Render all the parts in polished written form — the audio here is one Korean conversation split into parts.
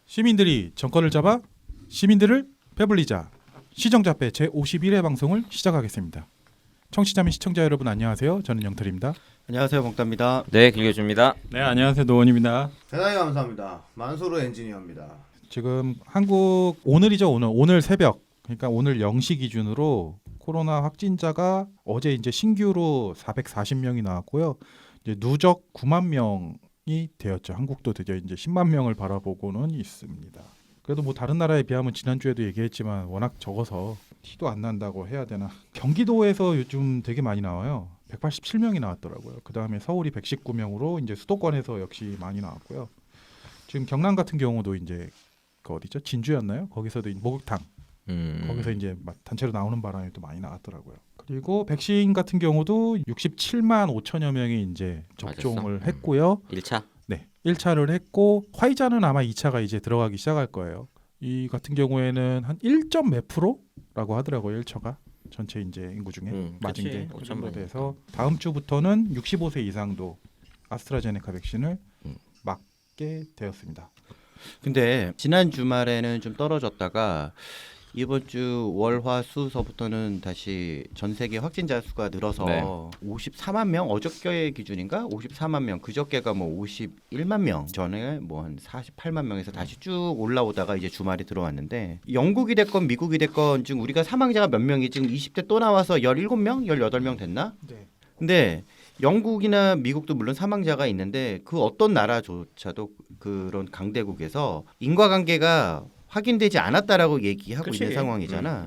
시민들이 정권을 잡아 시민들을 배불리자. 시정잡배 제51회 방송을 시작하겠습니다. 청취자 및 시청자 여러분 안녕하세요. 저는 영털입니다. 안녕하세요, 먹답니다. 네, 길겨줍니다. 네, 안녕하세요. 노원입니다. 대단히 감사합니다. 만수르 엔지니어입니다. 지금 한국 오늘이죠. 오늘 새벽. 그러니까 오늘 0시 기준으로 코로나 확진자가 어제 이제 신규로 440명이 나왔고요. 이제 누적 9만 명이 되었죠. 한국도 드디어 이제 10만 명을 바라보고는 있습니다. 그래도 뭐 다른 나라에 비하면 지난주에도 얘기했지만 워낙 적어서 티도 안 난다고 해야 되나. 경기도에서 요즘 되게 많이 나와요. 187명이 나왔더라고요. 그다음에 서울이 119명으로 이제 수도권에서 역시 많이 나왔고요. 지금 경남 같은 경우도 이제 그 어디죠? 진주였나요? 거기서도 목욕탕. 거기서 이제 단체로 나오는 바람에 또 많이 나왔더라고요. 그리고 백신 같은 경우도 67만 5천여 명이 이제 접종을 했고요. 1차? 네, 1차를 했고 화이자는 아마 2차가 이제 들어가기 시작할 거예요. 이 같은 경우에는 한 1점 몇 프로라고 하더라고요. 1차가 전체 이제 인구 중에 맞은 게 그 정도 돼서 다음 주부터는 65세 이상도 아스트라제네카 백신을 맞게 되었습니다. 근데 지난 주말에는 좀 떨어졌다가 이번 주 월화수서부터는 다시 전 세계 확진자 수가 늘어서 54만 명 어저께 기준인가 54만 명 그저께가 뭐 51만 명 전에 뭐 한 48만 명에서 다시 쭉 올라오다가 이제 주말이 들어왔는데 영국이 됐건 미국이 됐건 지금 우리가 사망자가 몇 명이 지금 20대 또 나와서 17명 18명 됐나? 네. 근데 영국이나 미국도 물론 사망자가 있는데 그 어떤 나라조차도 그런 강대국에서 인과관계가 확인되지 않았다라고 얘기하고 있는 상황이잖아.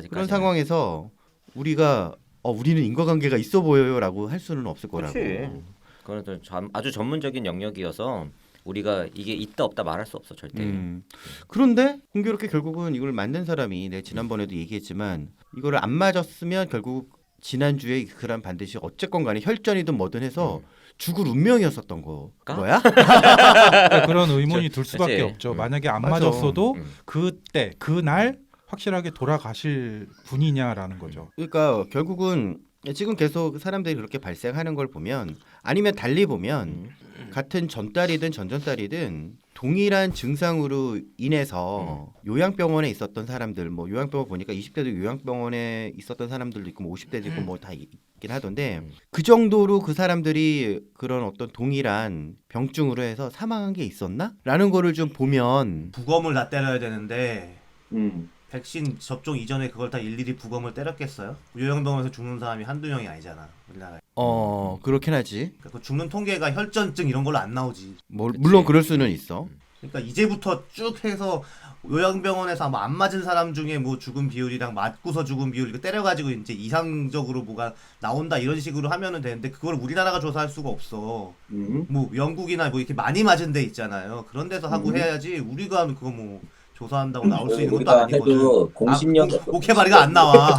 그런 상황에서 우리가 우리는 인과관계가 있어 보여요라고 할 수는 없을 거라고. 그건 아주 전문적인 영역이어서 우리가 이게 있다 없다 말할 수 없어 절대. 그런데 공교롭게 결국은 이걸 만든 사람이 내가 지난번에도 얘기했지만 이거를 안 맞았으면 결국 지난주에 그런 반드시 어쨌건 간에 혈전이든 뭐든 해서 죽을 운명이었었던 거야? 그런 의문이 들 수밖에 그치. 없죠. 만약에 안 맞아. 맞았어도 그때 그날 확실하게 돌아가실 분이냐라는 거죠. 그러니까 결국은 지금 계속 사람들이 그렇게 발생하는 걸 보면 아니면 달리 보면 같은 전달이든 전전달이든 동일한 증상으로 인해서 요양병원에 있었던 사람들 뭐 요양병원 보니까 20대도 요양병원에 있었던 사람들도 있고 뭐 50대도 있고 뭐 다 있긴 하던데 그 정도로 그 사람들이 그런 어떤 동일한 병증으로 해서 사망한 게 있었나? 라는 거를 좀 보면 부검을 다 때려야 되는데 백신 접종 이전에 그걸 다 일일이 부검을 때렸겠어요? 요양병원에서 죽는 사람이 한두 명이 아니잖아 우리나라에. 그렇긴 하지. 그러니까 그 죽는 통계가 혈전증 이런 걸로 안 나오지. 물론 그럴 수는 있어. 그러니까 이제부터 쭉 해서 요양병원에서 아마 안 맞은 사람 중에 뭐 죽은 비율이랑 맞고서 죽은 비율 이거 때려가지고 이제 이상적으로 뭐가 나온다 이런 식으로 하면은 되는데 그걸 우리나라가 조사할 수가 없어. 뭐 영국이나 뭐 이렇게 많이 맞은 데 있잖아요. 그런 데서 하고 해야지 우리가 그거 뭐 조사한다고 나올 수 있는 것도 우리가 아니거든. 해도 공신력 오케바리가 안 나와.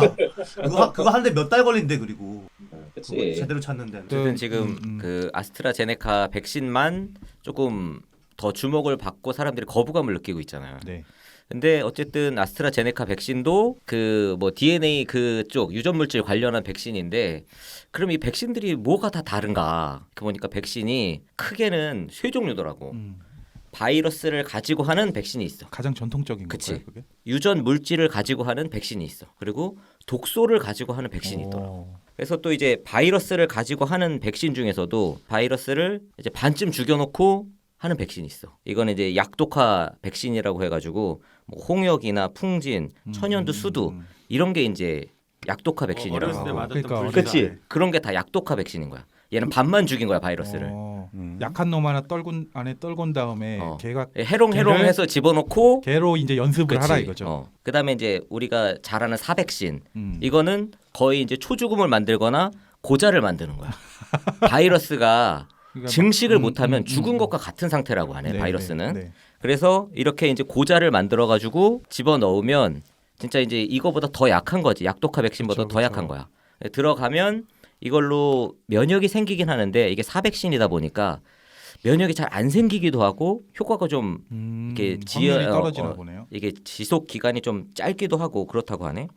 그거 하는데 몇 달 걸린대 그리고. 그거 그치. 제대로 찾는데. 어쨌든 지금 그 아스트라제네카 백신만 조금 더 주목을 받고 사람들이 거부감을 느끼고 있잖아요. 네. 근데 어쨌든 아스트라제네카 백신도 그 뭐 DNA 그쪽 유전 물질 관련한 백신인데 그럼 이 백신들이 뭐가 다 다른가? 그 보니까 백신이 크게는 세 종류더라고. 바이러스를 가지고 하는 백신이 있어. 가장 전통적인 그치. 거예요, 그게? 유전 물질을 가지고 하는 백신이 있어. 그리고 독소를 가지고 하는 백신이 있더라. 그래서 또 이제 바이러스를 가지고 하는 백신 중에서도 바이러스를 이제 반쯤 죽여놓고 하는 백신이 있어. 이거는 이제 약독화 백신이라고 해가지고 뭐 홍역이나 풍진, 천연두, 수두 이런 게 이제 약독화 백신이라고 어렸을 때 하고. 맞았던 그러니까 불시사. 그치. 그런 게 다 약독화 백신인 거야. 얘는 반만 죽인 거야 바이러스를. 약한 놈 하나 안에 떨군 다음에 걔가 해롱해롱해서 집어넣고 걔로 이제 연습을 그치. 하라 이거죠. 그다음에 이제 우리가 잘 아는 사백신. 음. 이거는 거의 이제 초죽음을 만들거나 고자를 만드는 거야. 바이러스가 그러니까 증식을 못하면 죽은 것과 같은 상태라고 하네. 네, 바이러스는. 네. 그래서 이렇게 이제 고자를 만들어 가지고 집어 넣으면 진짜 이제 이거보다 더 약한 거지. 약독화 백신보다 그쵸, 더 약한 거야. 들어가면 이걸로 면역이 생기긴 하는데 이게 사백신이다 보니까 면역이 잘 안 생기기도 하고 효과가 좀 이렇게 확률이 떨어지나 보네요. 이게 지속 기간이 좀 짧기도 하고 그렇다고 하네.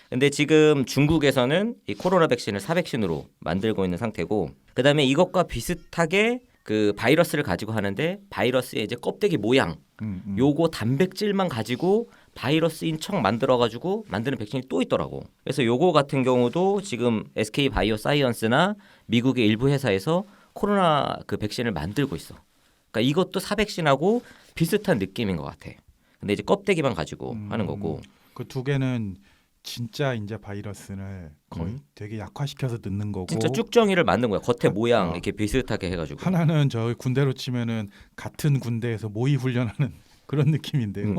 근데 지금 중국에서는 이 코로나 백신을 사백신으로 만들고 있는 상태고 그다음에 이것과 비슷하게 그 바이러스를 가지고 하는데 바이러스의 이제 껍데기 모양 요거 단백질만 가지고 바이러스인 척 만들어가지고 만드는 백신이 또 있더라고. 그래서 요거 같은 경우도 지금 SK 바이오사이언스나 미국의 일부 회사에서 코로나 그 백신을 만들고 있어. 그러니까 이것도 사백신하고 비슷한 느낌인 것 같아. 근데 이제 껍데기만 가지고 하는 거고. 그 두 개는 진짜 이제 바이러스를 거의 되게 약화시켜서 넣는 거고. 진짜 쭉정이를 만든 거야. 겉에 모양 이렇게 비슷하게 해가지고. 하나는 저희 군대로 치면은 같은 군대에서 모의 훈련하는 그런 느낌인데요.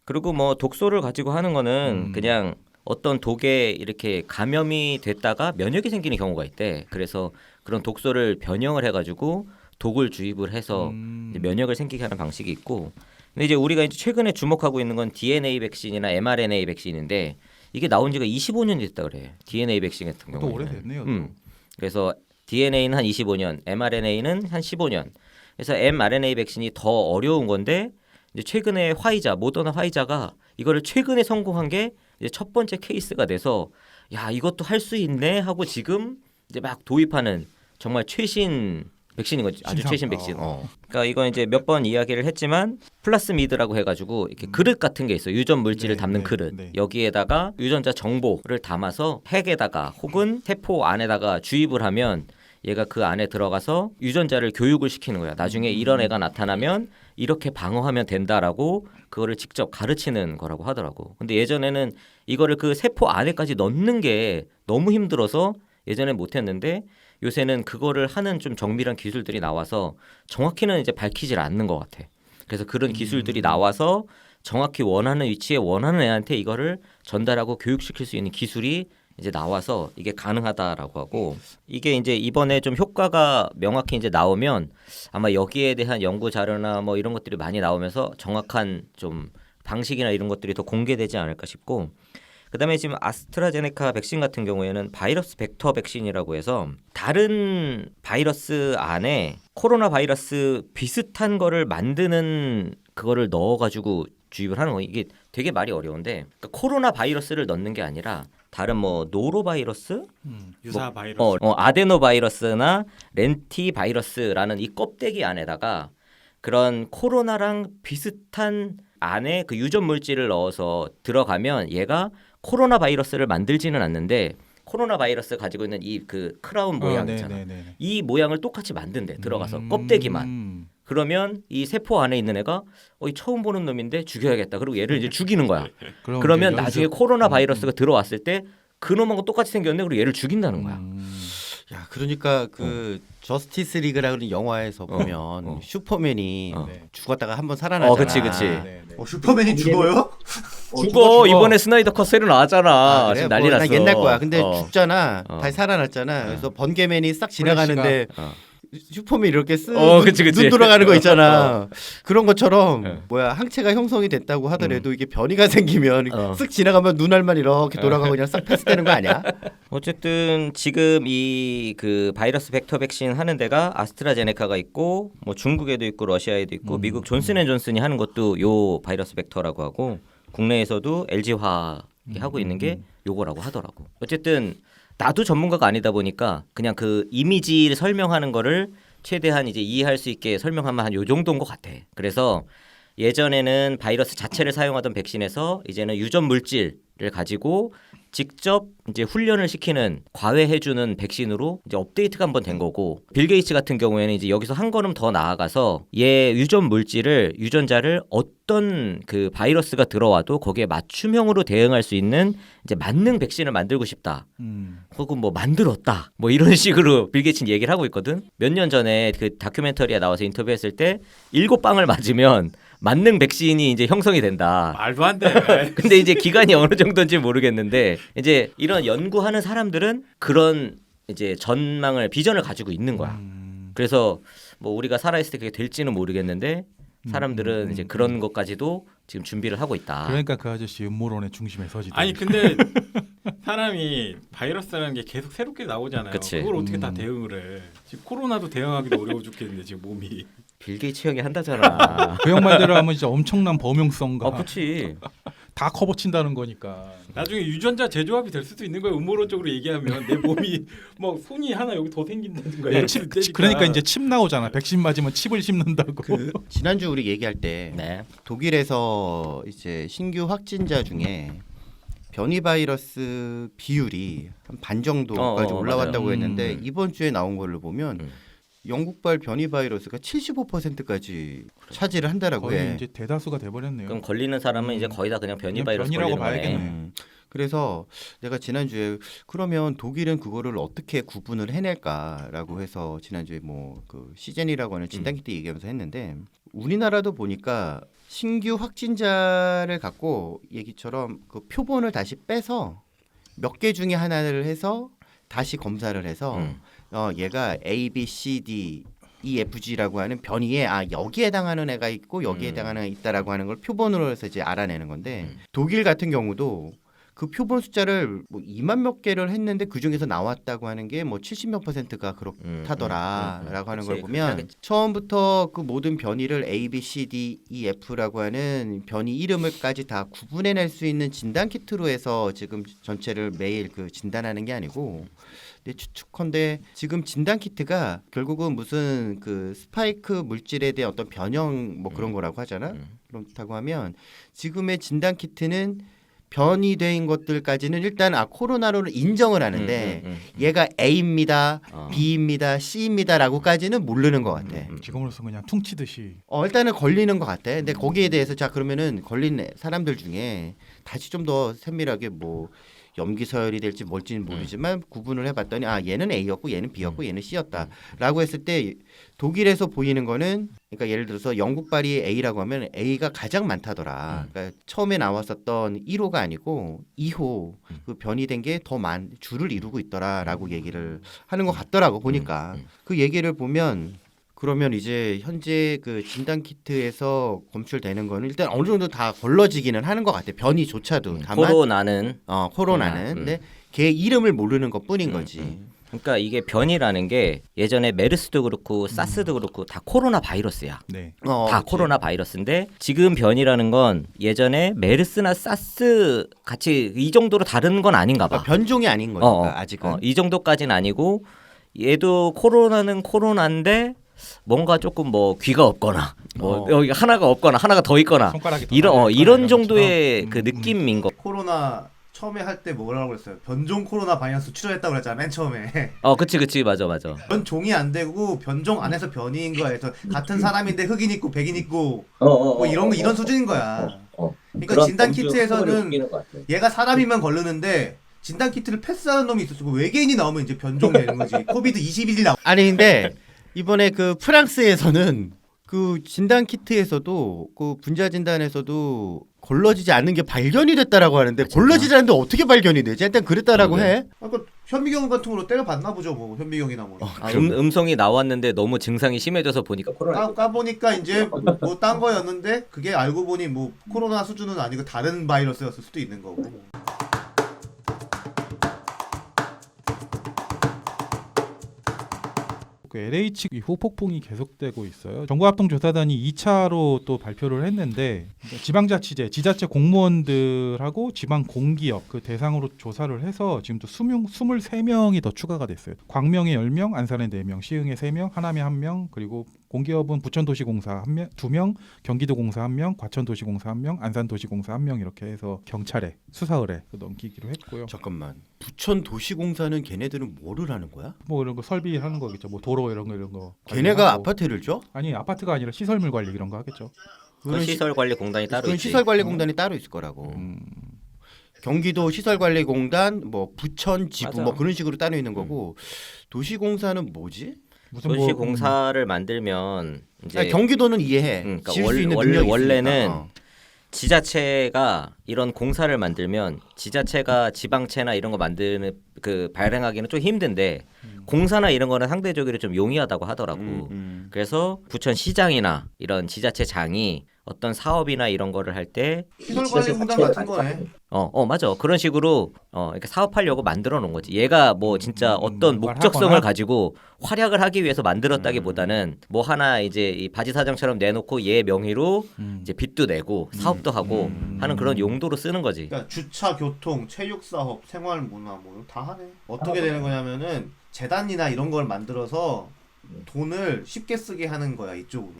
그리고 뭐 독소를 가지고 하는 거는 그냥 어떤 독에 이렇게 감염이 됐다가 면역이 생기는 경우가 있대. 그래서 그런 독소를 변형을 해가지고 독을 주입을 해서 이제 면역을 생기게 하는 방식이 있고. 근데 이제 우리가 이제 최근에 주목하고 있는 건 DNA 백신이나 mRNA 백신인데 이게 나온 지가 25년이 됐다 그래. DNA 백신 같은 또 경우는. 오래됐네요. 또. 그래서 DNA는 한 25년, mRNA는 한 15년. 그래서 mRNA 백신이 더 어려운 건데 이제 최근에 화이자, 모더나 화이자가 이거를 최근에 성공한 게 이제 첫 번째 케이스가 돼서 야 이것도 할 수 있네 하고 지금 이제 막 도입하는 정말 최신 백신인 거지. 아주 최신 백신. 그러니까 이건 이제 몇 번 이야기를 했지만 플라스미드라고 해가지고 이렇게 그릇 같은 게 있어. 유전 물질을 담는 그릇. 여기에다가 유전자 정보를 담아서 핵에다가 혹은 세포 안에다가 주입을 하면 얘가 그 안에 들어가서 유전자를 교육을 시키는 거야. 나중에 이런 애가 나타나면 이렇게 방어하면 된다라고 그거를 직접 가르치는 거라고 하더라고. 근데 예전에는 이거를 그 세포 안에까지 넣는 게 너무 힘들어서 예전엔 못했는데 요새는 그거를 하는 좀 정밀한 기술들이 나와서 정확히는 이제 밝히질 않는 것 같아. 그래서 그런 기술들이 나와서 정확히 원하는 위치에 원하는 애한테 이거를 전달하고 교육시킬 수 있는 기술이 이제 나와서 이게 가능하다라고 하고 이게 이제 이번에 좀 효과가 명확히 이제 나오면 아마 여기에 대한 연구 자료나 뭐 이런 것들이 많이 나오면서 정확한 좀 방식이나 이런 것들이 더 공개되지 않을까 싶고 그다음에 지금 아스트라제네카 백신 같은 경우에는 바이러스 벡터 백신이라고 해서 다른 바이러스 안에 코로나 바이러스 비슷한 거를 만드는 그거를 넣어가지고 주입을 하는 거 이게 되게 말이 어려운데 그러니까 코로나 바이러스를 넣는 게 아니라 다른 뭐 노로바이러스, 유사 바이러스, 아데노바이러스나 렌티바이러스라는 이 껍데기 안에다가 그런 코로나랑 비슷한 안에 그 유전 물질을 넣어서 들어가면 얘가 코로나 바이러스를 만들지는 않는데 코로나 바이러스 가지고 있는 이 그 크라운 모양 있잖아. 이 모양을 똑같이 만든대 들어가서 껍데기만. 그러면 이 세포 안에 있는 애가 이 처음 보는 놈인데 죽여야겠다. 그리고 얘를 이제 죽이는 거야. 그러면 나중에 코로나 바이러스가 들어왔을 때 그놈하고 똑같이 생겼네. 그리고 얘를 죽인다는 거야. 야, 그러니까 그 저스티스 리그라는 영화에서 보면 슈퍼맨이 죽었다가 한번 살아나잖아. 그치. 슈퍼맨이 죽어요? 죽어. 이번에 스나이더 컷 새로 나왔잖아. 그래? 지금 난리 뭐, 났어. 난 옛날 거야. 근데 죽잖아. 다시 살아났잖아. 그래서 번개맨이 싹 지나가는데 슈퍼맨 이렇게 그치. 눈 돌아가는 거 있잖아. 그런 것처럼 뭐야 항체가 형성이 됐다고 하더라도 이게 변이가 생기면 쓱 지나가면 눈알만 이렇게 돌아가고 그냥 싹 패스되는 거 아니야? 어쨌든 지금 이 그 바이러스 벡터 백신 하는 데가 아스트라제네카가 있고 뭐 중국에도 있고 러시아에도 있고 미국 존슨앤존슨이 하는 것도 요 바이러스 벡터라고 하고 국내에서도 LG화학이 하고 있는 게 요거라고 하더라고. 어쨌든 나도 전문가가 아니다 보니까 그냥 그 이미지를 설명하는 거를 최대한 이제 이해할 수 있게 설명하면 한 요 정도인 것 같아. 그래서 예전에는 바이러스 자체를 사용하던 백신에서 이제는 유전 물질을 가지고 직접 이제 훈련을 시키는 과외해주는 백신으로 이제 업데이트가 한번 된 거고 빌 게이츠 같은 경우에는 이제 여기서 한 걸음 더 나아가서 얘 유전 물질을 유전자를 어떤 그 바이러스가 들어와도 거기에 맞춤형으로 대응할 수 있는 이제 만능 백신을 만들고 싶다. 혹은 뭐 만들었다. 뭐 이런 식으로 빌 게이츠는 얘기를 하고 있거든. 몇 년 전에 그 다큐멘터리에 나와서 인터뷰했을 때 7방을 맞으면 만능 백신이 이제 형성이 된다. 말도 안 돼. 근데 이제 기간이 어느 정도인지 모르겠는데 이제 이런 연구하는 사람들은 그런 이제 전망을 비전을 가지고 있는 거야. 그래서 뭐 우리가 살아있을 때 그게 될지는 모르겠는데 사람들은 이제 그런 것까지도 지금 준비를 하고 있다. 그러니까 그 아저씨 음모론의 중심에 서지. 아니 근데 사람이 바이러스라는 게 계속 새롭게 나오잖아요. 그치. 그걸 어떻게 다 대응을 해? 지금 코로나도 대응하기도 어려워 죽겠는데 지금 몸이. 빌 게이츠 형이 한다잖아. 그 형 말대로 하면 진짜 엄청난 범용성과 그렇지. 다 커버친다는 거니까. 나중에 유전자 재조합이 될 수도 있는 거예요. 음모론적으로 얘기하면 내 몸이 뭐 손이 하나 여기 더 생긴다든가. 네, 그러니까 이제 칩 나오잖아. 백신 맞으면 칩을 심는다고. 지난주 우리 얘기할 때 네. 독일에서 이제 신규 확진자 중에 변이 바이러스 비율이 한 반 정도까지 올라왔다고 맞아요. 했는데 이번 주에 나온 걸로 보면 음. 영국발 변이 바이러스가 75%까지 차지를 한다라고 거의 해. 이제 대다수가 돼버렸네요. 그럼 걸리는 사람은 이제 거의 다 그냥 변이 그냥 바이러스 변이라고 걸리는 거네. 봐야겠네. 그래서 내가 지난주에 그러면 독일은 그거를 어떻게 구분을 해낼까라고 해서 지난주에 뭐 그 시젠이라고 하는 진단키트 얘기하면서 했는데 우리나라도 보니까 신규 확진자를 갖고 얘기처럼 그 표본을 다시 빼서 몇 개 중에 하나를 해서 다시 검사를 해서 얘가 A, B, C, D, E, F, G라고 하는 변이에 여기에 해당하는 애가 있고 여기에 해당하는 애가 있다라고 하는 걸 표본으로 해서 이제 알아내는 건데 독일 같은 경우도 그 표본 숫자를 뭐 2만 몇 개를 했는데 그 중에서 나왔다고 하는 게 뭐 70몇 %가 그렇다더라라고 하는 걸 그치, 보면 그렇게 하겠지. 처음부터 그 모든 변이를 A, B, C, D, E, F라고 하는 변이 이름을까지 다 구분해낼 수 있는 진단 키트로 해서 지금 전체를 매일 그 진단하는 게 아니고 내 추측컨대 지금 진단 키트가 결국은 무슨 그 스파이크 물질에 대한 어떤 변형 뭐 그런 거라고 하잖아. 그렇다고 하면 지금의 진단 키트는 변이된 것들까지는 일단 코로나로는 인정을 하는데 얘가 A입니다, B입니다, C입니다라고까지는 모르는 것 같아. 지금으로서 그냥 퉁치듯이. 일단은 걸리는 것 같아. 근데 거기에 대해서 자 그러면은 걸린 사람들 중에 다시 좀 더 세밀하게 뭐 염기서열이 될지 뭘지는 모르지만 구분을 해봤더니 얘는 A였고 얘는 B였고 얘는 C였다라고 했을 때 독일에서 보이는 거는 그러니까 예를 들어서 영국발이 A라고 하면 A가 가장 많다더라. 그러니까 처음에 나왔었던 1호가 아니고 2호 그 변이된 게 더 줄을 이루고 있더라라고 얘기를 하는 것 같더라고 보니까 그 얘기를 보면 그러면 이제 현재 그 진단 키트에서 검출되는 거는 일단 어느 정도 다 걸러지기는 하는 것 같아. 변이조차도 다만 코로나는 코로나는 근데 걔 이름을 모르는 것뿐인 거지. 그러니까 이게 변이라는 게 예전에 메르스도 그렇고 사스도 그렇고 다 코로나 바이러스야. 네. 다 그치. 코로나 바이러스인데 지금 변이라는 건 예전에 메르스나 사스 같이 이 정도로 다른 건 아닌가 봐. 그러니까 변종이 아닌 거니까 아직은. 이 정도까지는 아니고 얘도 코로나는 코로나인데 뭔가 조금 뭐 귀가 없거나 뭐 여기 하나가 없거나 하나가 더 있거나 손가락이 더 이런 달려 이런 있거나 정도의 것처럼. 그 느낌인 거. 코로나 처음에 할 때 뭐라고 그랬어요? 변종 코로나 바이러스 출현했다고 그랬잖아 맨 처음에. 그치 맞아. 변종이 안 되고 변종 안에서 변이인 거야. 그래서 같은 사람인데 흑인 있고 백인 있고 뭐 이런 수준인 거야. 그러니까 진단 키트에서는 얘가 사람이면 걸르는데 진단 키트를 패스하는 놈이 있었고 외계인이 나오면 이제 변종되는 거지. 코비드 21이 나오. 아니 근데 이번에 그 프랑스에서는 그 진단 키트에서도 그 분자 진단에서도 걸러지지 않는 게 발견이 됐다라고 하는데 걸러지지 않는데 어떻게 발견이 되지? 일단 그랬다라고 해. 아까 현미경 같은 거로 때려봤나 보죠 뭐 현미경이나 뭐. 음성이 나왔는데 너무 증상이 심해져서 보니까 코로나. 까보니까 이제 뭐 딴 거였는데 그게 알고 보니 뭐 코로나 수준은 아니고 다른 바이러스였을 수도 있는 거고. 그 LH 후폭풍이 계속되고 있어요. 정부합동조사단이 2차로 또 발표를 했는데 지방자치제, 지자체 공무원들하고 지방 공기업 그 대상으로 조사를 해서 지금 또 23명이 더 추가가 됐어요. 광명에 10명, 안산에 4명, 시흥에 3명, 하남에 1명, 그리고 공기업은 부천도시공사 2명, 경기도공사 1명, 과천도시공사 1명, 안산도시공사 1명 이렇게 해서 경찰에 수사 의뢰 넘기기로 했고요. 잠깐만. 부천 도시공사는 걔네들은 뭐를 하는 거야? 뭐 이런 거 설비하는 거겠죠. 뭐 도로 이런 거. 걔네가 관리하고. 아파트를 줘? 아니 아파트가 아니라 시설물 관리 이런 거 하겠죠. 그 시설관리공단이 따로 그건 있지. 시설관리공단이 따로 있을 거라고. 경기도 시설관리공단, 뭐 부천 지부 맞아. 뭐 그런 식으로 따로 있는 거고 도시공사는 뭐지? 무슨 도시공사를 만들면 이제 아니, 경기도는 이해해. 그러니까 지을 수 있는 능력이 원래는 있으니까. 지자체가 이런 공사를 만들면 지자체가 지방채나 이런 거 만드는 그 발행하기는 좀 힘든데 공사나 이런 거는 상대적으로 좀 용이하다고 하더라고. 그래서 부천시장이나 이런 지자체장이 어떤 사업이나 이런 거를 할 때 시설관리공단 같은 거네. 맞아. 그런 식으로 이렇게 사업하려고 만들어 놓은 거지. 얘가 뭐 진짜 어떤 뭘 목적성을 하거나? 가지고 활약을 하기 위해서 만들었다기보다는 뭐 하나 이제 이 바지 사장처럼 내놓고 얘 명의로 이제 빚도 내고 사업도 하고 하는 그런 용도로 쓰는 거지. 그러니까 주차, 교통, 체육 사업, 생활 문화 뭐 다 하네. 어떻게 되는 거냐면은 재단이나 이런 걸 만들어서 돈을 쉽게 쓰게 하는 거야 이쪽으로.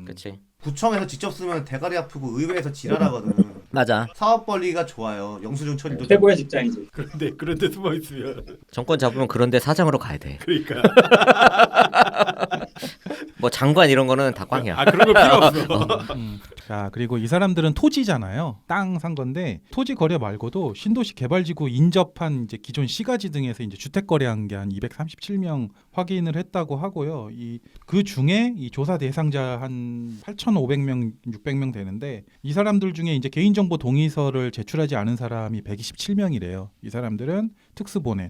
그렇지. 구청에서 직접 쓰면 대가리 아프고 의회에서 지랄하거든. 맞아. 사업 벌리가 좋아요. 영수증 처리도 최고의 직장이지. 그런데 숨어 있으면 정권 잡으면 그런데 사장으로 가야 돼. 그러니까 뭐 장관 이런 거는 다 꽝이야. 아 그런 거 필요 없어. 자, 그리고 이 사람들은 토지잖아요. 땅 산 건데 토지 거래 말고도 신도시 개발지구 인접한 이제 기존 시가지 등에서 이제 주택 거래한 게 한 237명 확인을 했다고 하고요. 그 중에 이 조사 대상자 한 8,500명, 600명 되는데 이 사람들 중에 이제 개인정보 동의서를 제출하지 않은 사람이 127명이래요. 이 사람들은 특수본에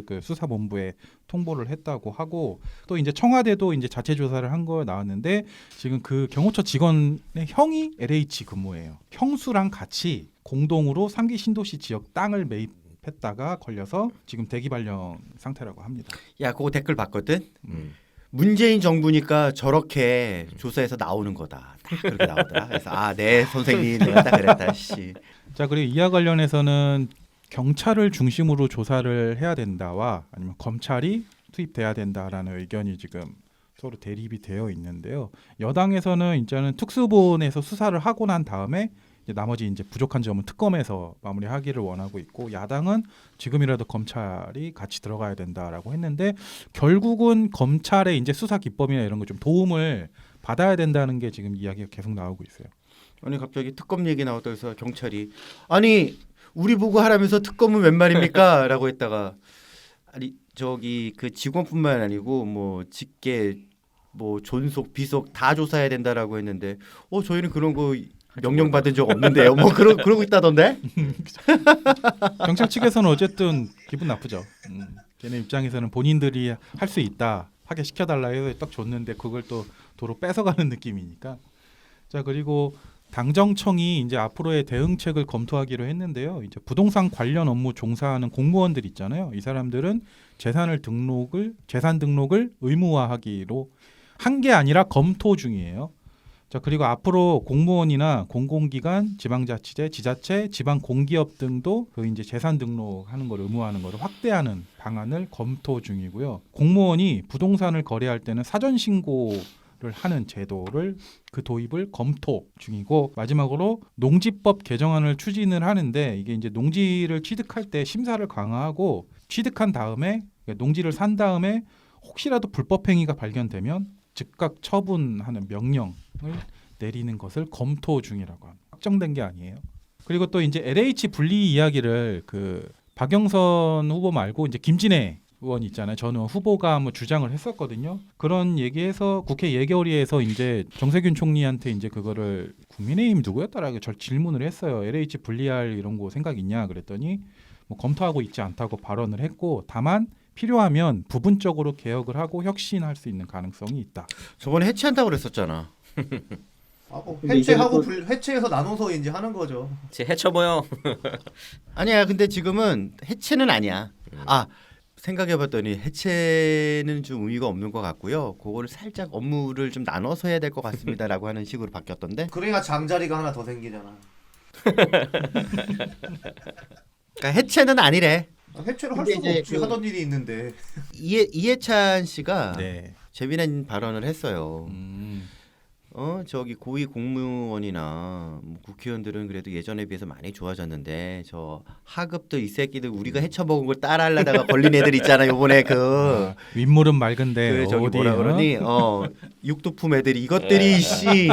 그 수사본부에 통보를 했다고 하고 또 이제 청와대도 이제 자체 조사를 한 거 나왔는데 지금 그 경호처 직원의 형이 LH 근무예요. 형수랑 같이 공동으로 3기 신도시 지역 땅을 매입했다가 걸려서 지금 대기 발령 상태라고 합니다. 야, 그거 댓글 봤거든. 문재인 정부니까 저렇게 조사해서 나오는 거다. 딱 그렇게 나오더라. 그래서 네 선생님 내가 딱 그랬다. 씨. 자, 그리고 이와 관련해서는 경찰을 중심으로 조사를 해야 된다와 아니면 검찰이 투입돼야 된다라는 의견이 지금 서로 대립이 되어 있는데요. 여당에서는 이제는 특수본에서 수사를 하고 난 다음에 이제 나머지 이제 부족한 점은 특검에서 마무리하기를 원하고 있고 야당은 지금이라도 검찰이 같이 들어가야 된다라고 했는데 결국은 검찰의 이제 수사 기법이나 이런 거 좀 도움을 받아야 된다는 게 지금 이야기가 계속 나오고 있어요. 아니 갑자기 특검 얘기 나왔다 해서 경찰이 아니 우리 보고 하라면서 특검은 웬 말입니까? 라고 했다가 아니 저기 그 직원뿐만 아니고 뭐 직계 뭐 존속 비속 다 조사해야 된다라고 했는데 저희는 그런 거 명령 받은 적 없는데요. 뭐 그러고 있다던데? 경찰 측에서는 어쨌든 기분 나쁘죠. 걔네 입장에서는 본인들이 할 수 있다 하게 시켜달라 해서 딱 줬는데 그걸 또 도로 뺏어가는 느낌이니까. 자, 그리고 당정청이 이제 앞으로의 대응책을 검토하기로 했는데요. 이제 부동산 관련 업무 종사하는 공무원들 있잖아요. 이 사람들은 재산 등록을 의무화하기로 한 게 아니라 검토 중이에요. 자, 그리고 앞으로 공무원이나 공공기관, 지방자치제, 지자체, 지방공기업 등도 그 이제 재산 등록하는 걸 의무화하는 걸 확대하는 방안을 검토 중이고요. 공무원이 부동산을 거래할 때는 사전 신고를 하는 제도를 그 도입을 검토 중이고 마지막으로 농지법 개정안을 추진을 하는데 이게 이제 농지를 취득할 때 심사를 강화하고 취득한 다음에 농지를 산 다음에 혹시라도 불법 행위가 발견되면 즉각 처분하는 명령을 내리는 것을 검토 중이라고 합니다. 확정된 게 아니에요. 그리고 또 이제 LH 분리 이야기를 그 박영선 후보 말고 이제 김진애 의원 있잖아요. 전 의원 후보가 뭐 주장을 했었거든요. 그런 얘기해서 국회 예결위에서 이제 정세균 총리한테 이제 그거를 국민의힘 누구였더라고 저 질문을 했어요. LH 분리할 이런 거 생각 있냐 그랬더니 뭐 검토하고 있지 않다고 발언을 했고 다만 필요하면 부분적으로 개혁을 하고 혁신할 수 있는 가능성이 있다. 저번에 해체한다고 그랬었잖아. 해체하고 해체해서 나눠서 이제 하는 거죠. 해쳐 보여. 아니야. 근데 지금은 해체는 아니야. 생각해봤더니 해체는 좀 의미가 없는 것 같고요. 그거를 살짝 업무를 좀 나눠서 해야 될 것 같습니다라고 하는 식으로 바뀌었던데. 그래야 장자리가 하나 더 생기잖아. 그러니까 해체는 아니래. 해체를 할 수가 없지. 하던 일이 있는데. 이해찬 씨가 네. 재미난 발언을 했어요. 저기 고위 공무원이나 뭐 국회의원들은 그래도 예전에 비해서 많이 좋아졌는데 저 하급도 이 새끼들 우리가 헤쳐먹은 걸 따라하려다가 걸린 애들 있잖아. 요번에 윗물은 맑은데 저기 어디 뭐라 그러니 육두품 애들이 이것들이 씨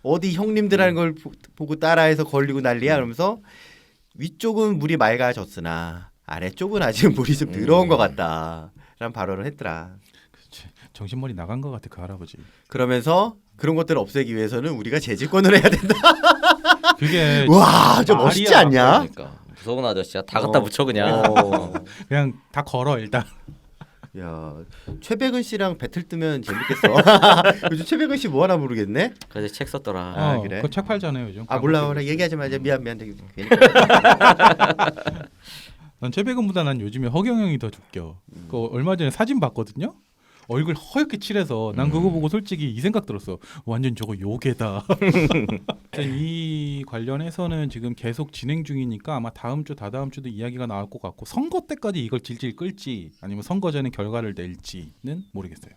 어디 형님들 하는 걸 보고 따라해서 걸리고 난리야. 그러면서 위쪽은 물이 맑아졌으나 아래쪽은 아직 물이 좀 더러운 것 같다 라는 발언을 했더라. 그치. 정신머리 나간 것 같아 그 할아버지. 그러면서 그런 것들을 없애기 위해서는 우리가 재집권을 해야 된다. 그게 와, 저 멋있지 않냐? 그러니까 무서운 아저씨야. 다 갖다 붙여 그냥. 그냥 다 걸어 일단. 야, 최백은 씨랑 배틀 뜨면 재밌겠어. 요즘 최백은 씨 뭐 하나 모르겠네. 그래서 책 썼더라. 아, 그래? 그책 팔잖아요 요즘. 아 몰라, 몰라. 얘기하지 말자. 미안. 괜히. 난 최백은보다 난 요즘에 허경영이 더 웃겨. 그 얼마 전에 사진 봤거든요. 얼굴 허옇게 칠해서 난 그거 보고 솔직히 이 생각 들었어. 완전 저거 요괴다. 이 관련해서는 지금 계속 진행 중이니까 아마 다음 주 다다음 주도 이야기가 나올 것 같고 선거 때까지 이걸 질질 끌지 아니면 선거 전에 결과를 낼지는 모르겠어요.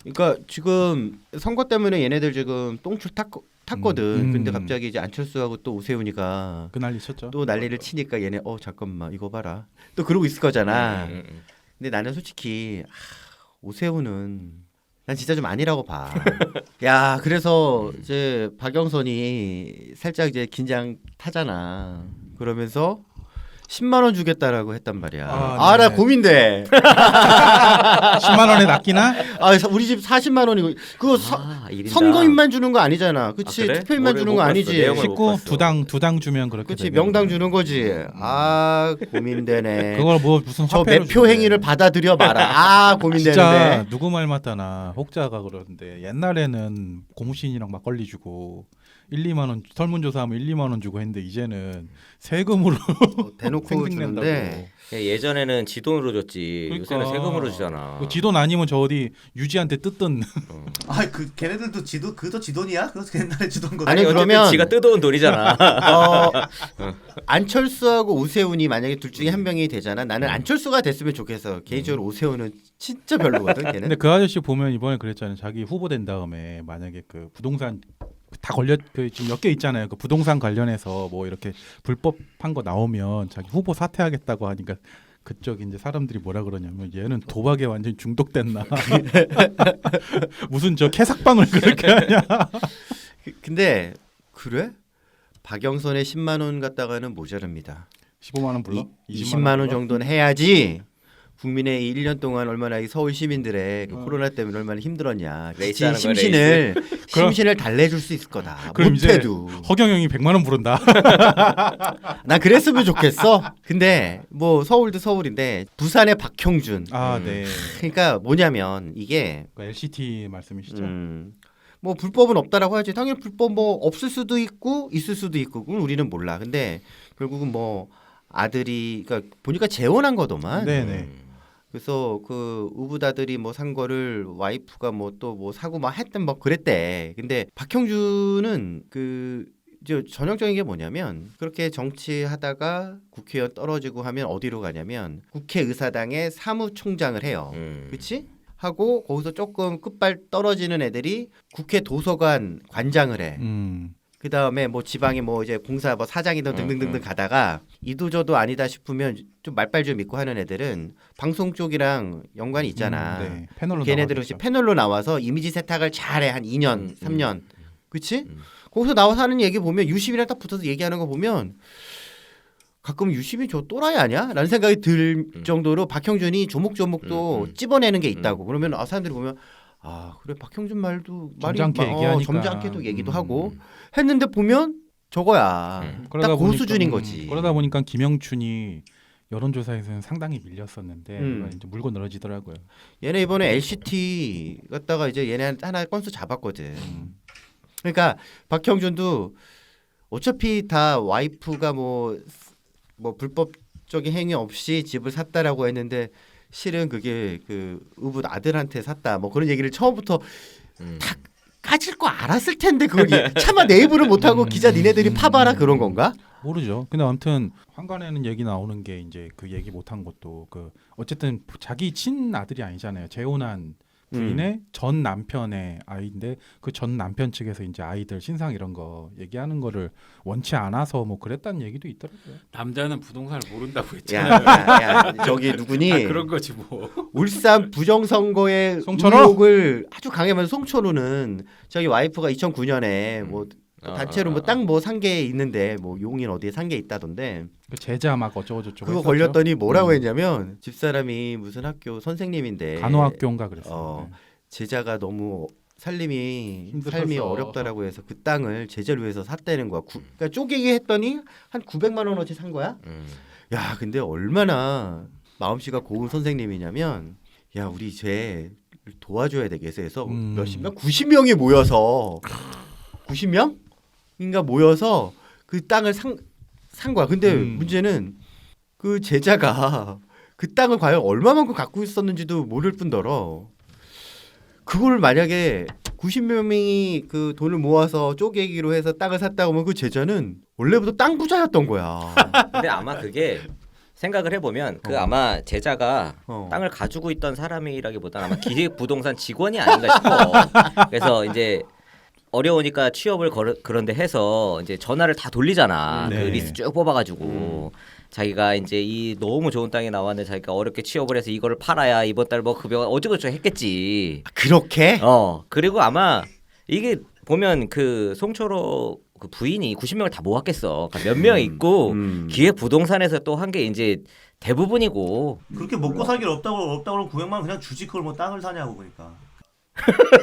그러니까 지금 선거 때문에 얘네들 지금 똥줄 탔거든. 근데 음. 갑자기 이제 안철수하고 또 오세훈이가 그 난리 쳤죠. 또 난리를 치니까 얘네 잠깐만 이거 봐라. 또 그러고 있을 거잖아. 음. 근데 나는 솔직히 오세훈은 난 진짜 좀 아니라고 봐. 야, 그래서 이제 박영선이 살짝 이제 긴장 타잖아. 그러면서 10만 원 주겠다라고 했단 말이야. 아, 나 네. 고민돼. 10만 원에 낚이나? 우리 집 40만 원이고 그거 일인당. 선거인만 주는 거 아니잖아. 그치? 아, 그래? 투표인만 뭐를 주는 못 거 봤어. 아니지. 내용을 못 식구 봤어. 두당 주면 그렇게 그치? 되겠네. 명당 주는 거지. 고민되네. 그걸 뭐 무슨 저 화폐로 매표 주네. 행위를 받아들여 마라. 고민되는데. 진짜 누구 말 맞다나 혹자가 그러는데 옛날에는 고무신이랑 막걸리 주고 1, 2만 원 설문조사하면 1, 2만 원 주고 했는데 이제는 세금으로 대놓고 생색낸다고. 주는데 예전에는 지돈으로 줬지. 그러니까. 요새는 세금으로 주잖아. 그 지돈 아니면 저 어디 유지한테 뜯던 그 걔네들도 그도 지돈이야? 그거 옛날에 주던 거. 아니, 어쨌든 그러면- 지가 뜯어온 돈이잖아. 안철수하고 오세훈이 만약에 둘 중에 한 명이 되잖아. 나는 안철수가 됐으면 좋겠어. 개인적으로 오세훈은 진짜 별로거든. 걔는. 근데 그 아저씨 보면 이번에 그랬잖아요. 자기 후보 된 다음에 만약에 그 부동산 다 걸려 지금 몇 개 있잖아요. 그 부동산 관련해서 뭐 이렇게 불법한 거 나오면 자기 후보 사퇴하겠다고 하니까 그쪽 이제 사람들이 뭐라 그러냐면 얘는 도박에 완전 중독됐나. 무슨 저 캐삭방을 그렇게 하냐. 근데 그래? 박영선의 10만 원 갖다가는 모자랍니다. 15만 원 불러? 20만 원 불러? 정도는 해야지. 국민의 이 1년 동안 얼마나 이 서울 시민들의 그 코로나 때문에 얼마나 힘들었냐. 레이스 하는 거야, 심신을 달래줄 수 있을 거다. 그럼 이제 못해도. 허경영이 100만 원 부른다. 나 그랬으면 좋겠어. 근데 뭐 서울도 서울인데 부산의 박형준. 아, 네. 그러니까 뭐냐면 이게 그 LCT 말씀이시죠? 뭐 불법은 없다라고 하지. 당연히 불법 뭐 없을 수도 있고 있을 수도 있고 그건 우리는 몰라. 근데 결국은 뭐 아들이 그러니까 보니까 재혼한 거더만. 네네. 그래서 그 우부다들이 뭐 산 거를 와이프가 뭐 또 뭐 사고 막 했던 뭐 그랬대. 근데 박형준은 그 저 전형적인 게 뭐냐면 그렇게 정치하다가 국회의원 떨어지고 하면 어디로 가냐면 국회의사당의 사무총장을 해요. 그렇지? 하고 거기서 조금 끝발 떨어지는 애들이 국회 도서관 관장을 해. 그 다음에 뭐 지방에 뭐 이제 공사 뭐 사장이든 등등등등 가다가 이도저도 아니다 싶으면 좀 말빨 좀 있고 하는 애들은 방송 쪽이랑 연관이 있잖아. 네. 패널로 걔네들은 나와줬죠. 패널로 나와서 이미지 세탁을 잘해 한 2년, 3년. 그렇지? 거기서 나와서 하는 얘기 보면 유심이랑 딱 붙어서 얘기하는 거 보면 가끔 유심이 저 또라이 아니야? 라는 생각이 들 정도로 박형준이 조목조목 또 찝어내는 게 있다고. 그러면 사람들이 보면 그래 박형준 말도 말이 점잖게 얘기하니까. 점잖게도 얘기도 하고 했는데 보면 저거야. 그러다 딱 그 보니까, 수준인 거지. 그러다 보니까 김영춘이 여론조사에서는 상당히 밀렸었는데 음. 이제 물고 늘어지더라고요. 얘네 이번에 LCT 갔다가 이제 얘네 하나 건수 잡았거든. 그러니까 박형준도 어차피 다 와이프가 뭐 불법적인 행위 없이 집을 샀다라고 했는데 실은 그게 그 의붓 아들한테 샀다 뭐 그런 얘기를 처음부터 다 까질 거 알았을 텐데 그걸 차마 네이버를 못하고 기자 니네들이 파봐라 그런 건가? 모르죠. 근데 아무튼 황간에는 얘기 나오는 게 이제 그 얘기 못한 것도 그 어쨌든 자기 친 아들이 아니잖아요. 재혼한 부인의 전 남편의 아이인데 그 전 남편 측에서 이제 아이들 신상 이런 거 얘기하는 거를 원치 않아서 뭐 그랬다는 얘기도 있더라고요. 남자는 부동산을 모른다고 야, 했잖아요. 야, 저기 누구니? 그런 거지 뭐. 울산 부정선거의 송천호? 의혹을 아주 강해하면서 송천호는 저기 와이프가 2009년에 뭐 단체로 뭐 땅 뭐 산 게 있는데 뭐 용인 어디에 산 게 있다던데 그 제자 막 어쩌고 저쩌고 그거 했었죠. 걸렸더니 뭐라고 했냐면 집사람이 무슨 학교 선생님인데 간호학교인가 그랬어요. 제자가 너무 삶이 힘들었어. 어렵다라고 해서 그 땅을 제자를 위해서 샀다는 거야. 그러니까 쪼개기 했더니 한 900만 원어치 산 거야. 야, 근데 얼마나 마음씨가 고운 선생님이냐면, 야, 우리 쟤 도와줘야 되겠어 해서 몇십 명, 90명이 모여서 90명인가 모여서 그 땅을 산 거야. 근데 문제는 그 제자가 그 땅을 과연 얼마만큼 갖고 있었는지도 모를 뿐더러 그걸 만약에 90명이 그 돈을 모아서 쪼개기로 해서 땅을 샀다고 하면 그 제자는 원래부터 땅 부자였던 거야. 근데 아마 그게 생각을 해보면 그 아마 제자가 어. 땅을 가지고 있던 사람이라기보다는 아마 기획부동산 직원이 아닌가 싶어. 그래서 이제 어려우니까 취업을 그런데 해서 이제 전화를 다 돌리잖아. 네. 그 리스트 쭉 뽑아가지고 자기가 이제 이 너무 좋은 땅이 나왔는데 자기가 어렵게 취업을 해서 이거를 팔아야 이번 달 뭐 급여가 어쩌고저쩌고 했겠지. 그렇게? 그리고 아마 이게 보면 그 송철호 그 부인이 90명을 다 모았겠어. 그러니까 몇 명 있고 기획부동산에서 또 한 게 이제 대부분이고. 그렇게 먹고 살길 없다고 그러면 900만 원 그냥 주지 그걸 뭐 땅을 사냐고 그러니까.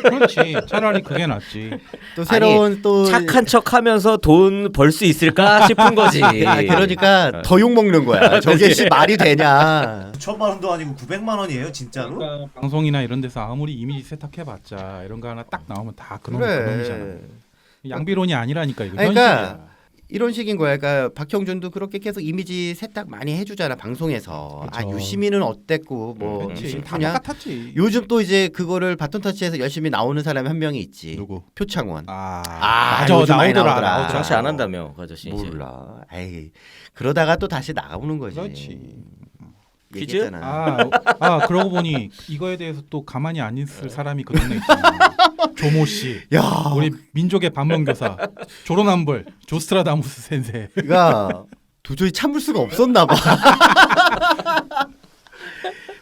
그렇지. 차라리 그게 낫지. 또 새로운 또 착한 척하면서 돈 벌 수 있을까 싶은 거지. 그러니까 더 욕 먹는 거야. 저게 씨 말이 되냐? 9천만 원도 아니고 900만 원이에요 진짜로? 그러니까 방송이나 이런 데서 아무리 이미지 세탁해봤자 이런 거 하나 딱 나오면 다 그래. 그놈이잖아. 양비론이 아니라니까 이거 그러니까 현실이야. 이런 식인 거야. 그러니까 박형준도 그렇게 계속 이미지 세탁 많이 해주잖아 방송에서. 아 그쵸. 유시민은 어땠고 뭐 그렇지. 유시민 다 푸냐? 똑같았지. 요즘 또 이제 그거를 바톤 터치해서 열심히 나오는 사람이 한 명이 있지. 누구? 표창원. 맞아 요즘 많이 나오더라. 나오더라. 정치 안 한다며 그 아저씨. 이제. 몰라. 에이 그러다가 또 다시 나가보는 거지. 그렇지. 퀴즈? 얘기했잖아. 그러고 보니 이거에 대해서 또 가만히 안 있을 사람이 그 동네 있잖아. 조모 씨. 야, 우리 민족의 반면교사 조로남불 조스트라다무스 센세. 그러니까 도저히 참을 수가 없었나 봐.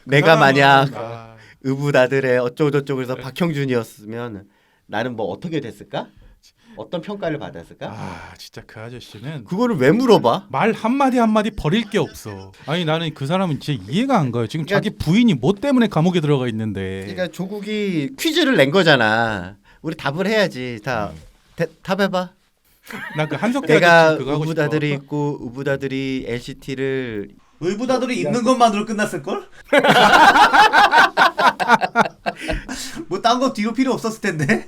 내가 만약 의붓아들의 어쩌고저쩌고 해서 박형준이었으면 나는 뭐 어떻게 됐을까? 어떤 평가를 받았을까? 진짜 그 아저씨는 그거를 왜 물어봐? 말 한마디 한마디 버릴 게 없어. 아니 나는 그 사람은 진짜 이해가 안 가요. 지금 그러니까- 자기 부인이 뭐 때문에 감옥에 들어가 있는데. 그러니까 조국이 퀴즈를 낸 거잖아. 우리 답을 해야지. 답해봐. 나 그 한석기 내가 아저씨 그거 하고 싶어. 의붓아들이 있고 의붓아들이 LCT를 의붓아들이 있는 것만으로 끝났을 걸? 뭐 딴 거 뒤로 필요 없었을 텐데.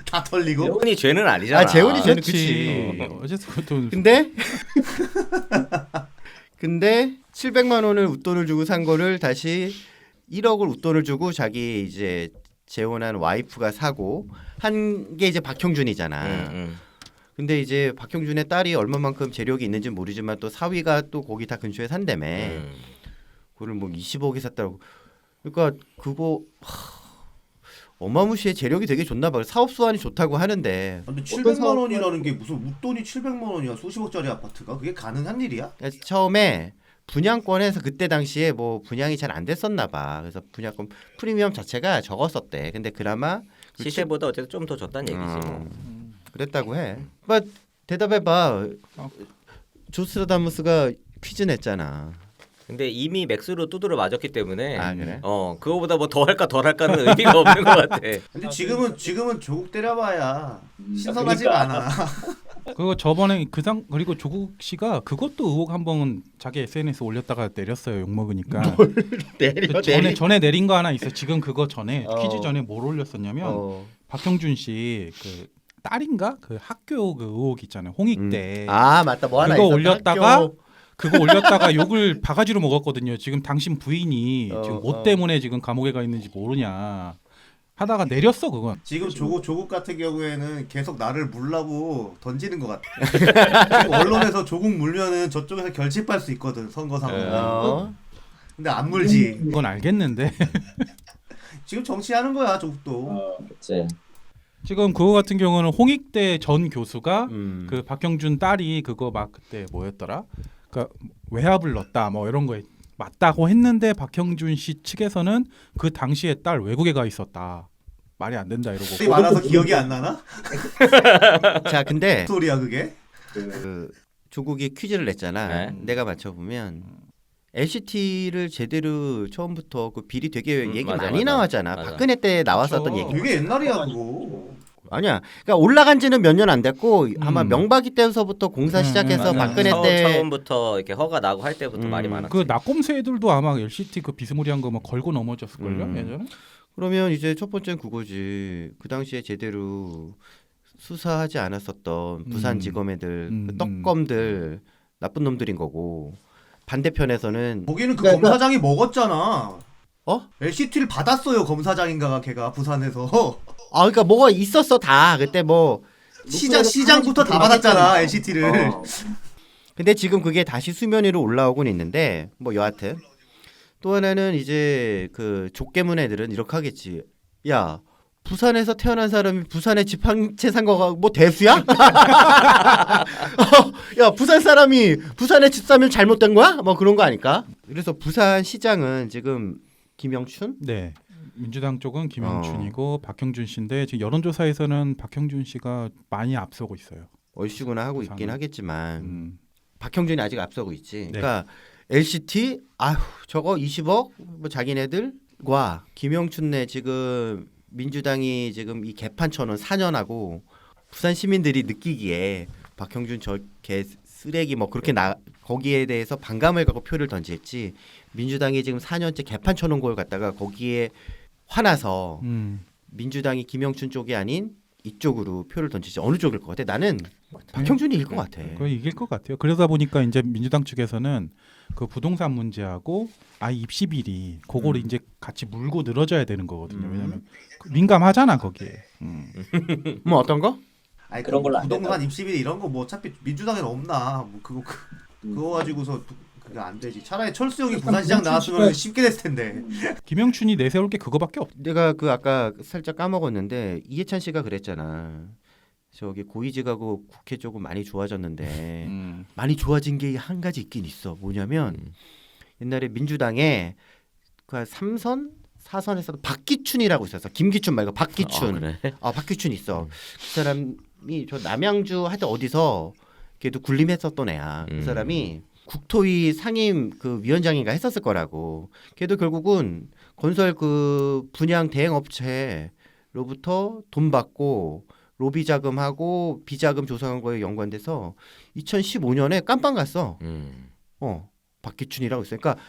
다 털리고. 재훈이 죄는 아니잖아. 아, 재훈이 죄는 그렇지. 그치. 어쨌든 그것도 근데 700만 원을 웃돈을 주고 산 거를 다시 1억을 웃돈을 주고 자기 이제 재혼한 와이프가 사고 한 게 이제 박형준이잖아. 근데 이제 박형준의 딸이 얼마만큼 재력이 있는지 모르지만 또 사위가 또 거기 다 근처에 산다며. 그거를 뭐 20억에 샀다고. 그러니까 그거 어마무시해. 재력이 되게 좋나 봐. 사업 수완이 좋다고 하는데. 근데 700만 원이라는 게 무슨 웃돈이 700만 원이야? 수십억짜리 아파트가 그게 가능한 일이야? 그러니까 처음에 분양권에서 그때 당시에 뭐 분양이 잘 안 됐었나 봐. 그래서 분양권 프리미엄 자체가 적었었대. 근데 그나마 시세보다 어쨌든 좀 더 줬다는 얘기지. 뭐. 그랬다고 해. 뭐 대답해봐. 조스트라다무스가 퀴즈 냈잖아. 근데 이미 맥스로 두드려 맞았기 때문에 아 그래? 그거보다 뭐 더 할까 덜 할까는 의미가 없는 것 같아. 근데 지금은 조국 때려봐야 신선하지가 않아. 그거 저번에 그리고 조국 씨가 그것도 의혹 한번 자기 SNS 올렸다가 내렸어요. 욕 먹으니까. 내려 그 전에 내린 거 하나 있어. 지금 그거 전에 어. 퀴즈 전에 뭘 올렸었냐면 박형준 씨 그 딸인가 그 학교 그 의혹 있잖아요. 홍익대. 아 맞다. 뭐 하나 그거 있었다. 올렸다가 학교. 그거 올렸다가 욕을 바가지로 먹었거든요. 지금 당신 부인이 지금 뭐 어. 때문에 지금 감옥에 가 있는지 모르냐 하다가 내렸어 그건. 지금 조국 같은 경우에는 계속 나를 물라고 던지는 것 같아. 지금 언론에서 조국 물면은 저쪽에서 결집할 수 있거든 선거상으로. 근데 안 물지. 그건 알겠는데 지금 정치하는 거야 조국도. 그치. 지금 그거 같은 경우는 홍익대 전 교수가 음. 그 박형준 딸이 그거 막 그때 뭐였더라? 그러니까 외압을 넣었다 뭐 이런 거에 맞다고 했는데 박형준 씨 측에서는 그 당시에 딸 외국에 가 있었다. 말이 안 된다 이러고. 되게 많아서 기억이 안 나나? 자 근데 소리야 그게? 그 조국이 퀴즈를 냈잖아. 네. 내가 맞춰보면 LCT를 제대로 처음부터 그 비리 되게 얘기 맞아, 많이 맞아. 나왔잖아. 맞아. 박근혜 때 나왔었던 그렇죠. 얘기. 되게 옛날이야 그거. 아니야. 그러니까 올라간 지는 몇 년 안 됐고 아마 명박이 때서부터 공사 시작해서 맞아. 박근혜 때 처음부터 이렇게 허가 나고 할 때부터 말이 많았지. 그 낙검수 애들도 아마 LCT 그 비스무리한 거 막 걸고 넘어졌을걸요 음. 예전에. 그러면 이제 첫 번째는 그거지. 그 당시에 제대로 수사하지 않았었던 부산지검 애들 그 떡검들 나쁜 놈들인 거고 반대편에서는 거기는 그 검사장이 먹었잖아. 어? LCT를 받았어요 검사장인가가 걔가 부산에서. 아 그러니까 뭐가 있었어 다 그때 뭐 시장부터 다 받았잖아 LCT를. 근데 지금 그게 다시 수면 위로 올라오곤 있는데 뭐 여하튼 또 하나는 이제 그 족개문 애들은 이렇게 하겠지. 야 부산에서 태어난 사람이 부산에 집 한 채 산 거가 뭐 대수야? 야 부산 사람이 부산에 집 사면 잘못된 거야? 뭐 그런 거 아닐까? 그래서 부산 시장은 지금 김영춘? 네. 민주당 쪽은 김영춘이고 박형준 씨인데 지금 여론조사에서는 박형준 씨가 많이 앞서고 있어요. 얼씨구나 하고 있긴 부산은. 하겠지만 음. 박형준이 아직 앞서고 있지. 네. 그러니까 LCT 아휴 저거 20억 뭐 자기네들과 김영춘네 지금 민주당이 지금 이 개판 쳐놓은 4년하고 부산 시민들이 느끼기에 박형준 저 개 쓰레기 뭐 그렇게 거기에 대해서 반감을 갖고 표를 던질지 민주당이 지금 4년째 개판 쳐놓은 걸 갖다가 거기에 화나서 민주당이 김영춘 쪽이 아닌 이쪽으로 표를 던질지 어느 쪽일 것 같아? 나는 박형준이 이길 것 같아. 거의 이길 것 같아요. 그러다 보니까 이제 민주당 측에서는 그 부동산 문제하고 아이 입시 비리 그거를 이제 같이 물고 늘어져야 되는 거거든요. 왜냐하면 민감하잖아 거기에. 뭐 어떤 거? 아니 그런 걸로 안 부동산 입시비리 이런 거 뭐 어차피 민주당에는 없나. 뭐 그거 가지고서 그게 안 되지. 차라리 철수 형이 부산시장 나왔으면 쉽게 됐을 텐데. 김영춘이 내세울 게 그거밖에 없. 내가 그 아까 살짝 까먹었는데 이해찬 씨가 그랬잖아. 저기 고위직하고 국회 쪽은 많이 좋아졌는데 많이 좋아진 게 한 가지 있긴 있어. 뭐냐면 옛날에 민주당에 그 3선 4선에서 박기춘이라고 있었어. 김기춘 말고 박기춘. 그래? 박기춘 있어. 그 사람이 저 남양주 하여튼 어디서 걔도 군림했었던 애야. 그 사람이 국토위 상임 그 위원장인가 했었을 거라고. 걔도 결국은 건설 그 분양 대행 업체로부터 돈 받고 로비 자금하고 비자금 조성한 거에 연관돼서 2015년에 깜빵 갔어. 박기춘이라고 있어요. 그러니까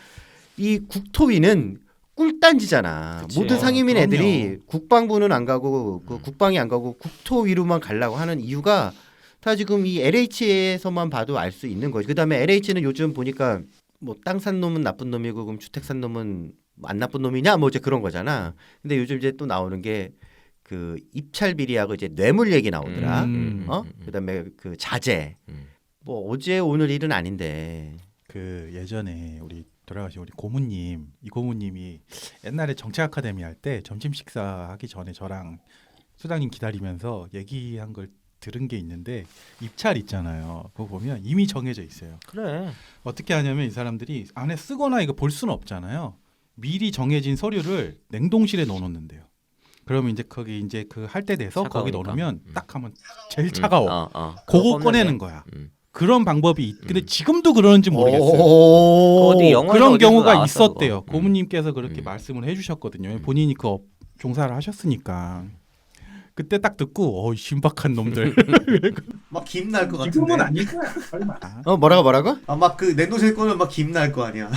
이 국토위는 꿀단지잖아. 그치. 모든 상임인 그럼요. 애들이 국방부는 안 가고 그 국방이 안 가고 국토위로만 가려고 하는 이유가 다 지금 이 LH에서만 봐도 알 수 있는 거지. 그다음에 LH는 요즘 보니까 뭐 땅 산 놈은 나쁜 놈이고 그럼 주택 산 놈은 안 나쁜 놈이냐 뭐 이제 그런 거잖아. 근데 요즘 이제 또 나오는 게 그 입찰 비리하고 이제 뇌물 얘기 나오더라. 그다음에 그 자재. 뭐 어제 오늘 일은 아닌데. 그 예전에 우리 돌아가신 우리 고모님 이 고모님이 옛날에 정책 아카데미 할 때 점심 식사하기 전에 저랑 수장님 기다리면서 얘기한 걸 들은 게 있는데 입찰 있잖아요. 그거 보면 이미 정해져 있어요. 그래. 어떻게 하냐면 이 사람들이 안에 쓰거나 이거 볼 수는 없잖아요. 미리 정해진 서류를 냉동실에 넣어놓는데요. 그러면 이제 거기 이제 그 할 때 돼서 거기 차가우니까. 넣으면 딱 하면 제일 차가워. 꺼내네. 그거 꺼내는 거야. 음. 그런 방법이 근데 지금도 그러는지 모르겠어요. 어디 영화에서 그런 어디서 경우가 나왔어, 있었대요. 그거. 고모님께서 그렇게 말씀을 해주셨거든요. 본인이 그 종사를 하셨으니까. 그때 딱 듣고 신박한 놈들. 막 김 날 것 지금은 같은데. 아닐 거야. 설마. 뭐라고? 막 그 냉동실 꺼면 막 김 날 거 아니야.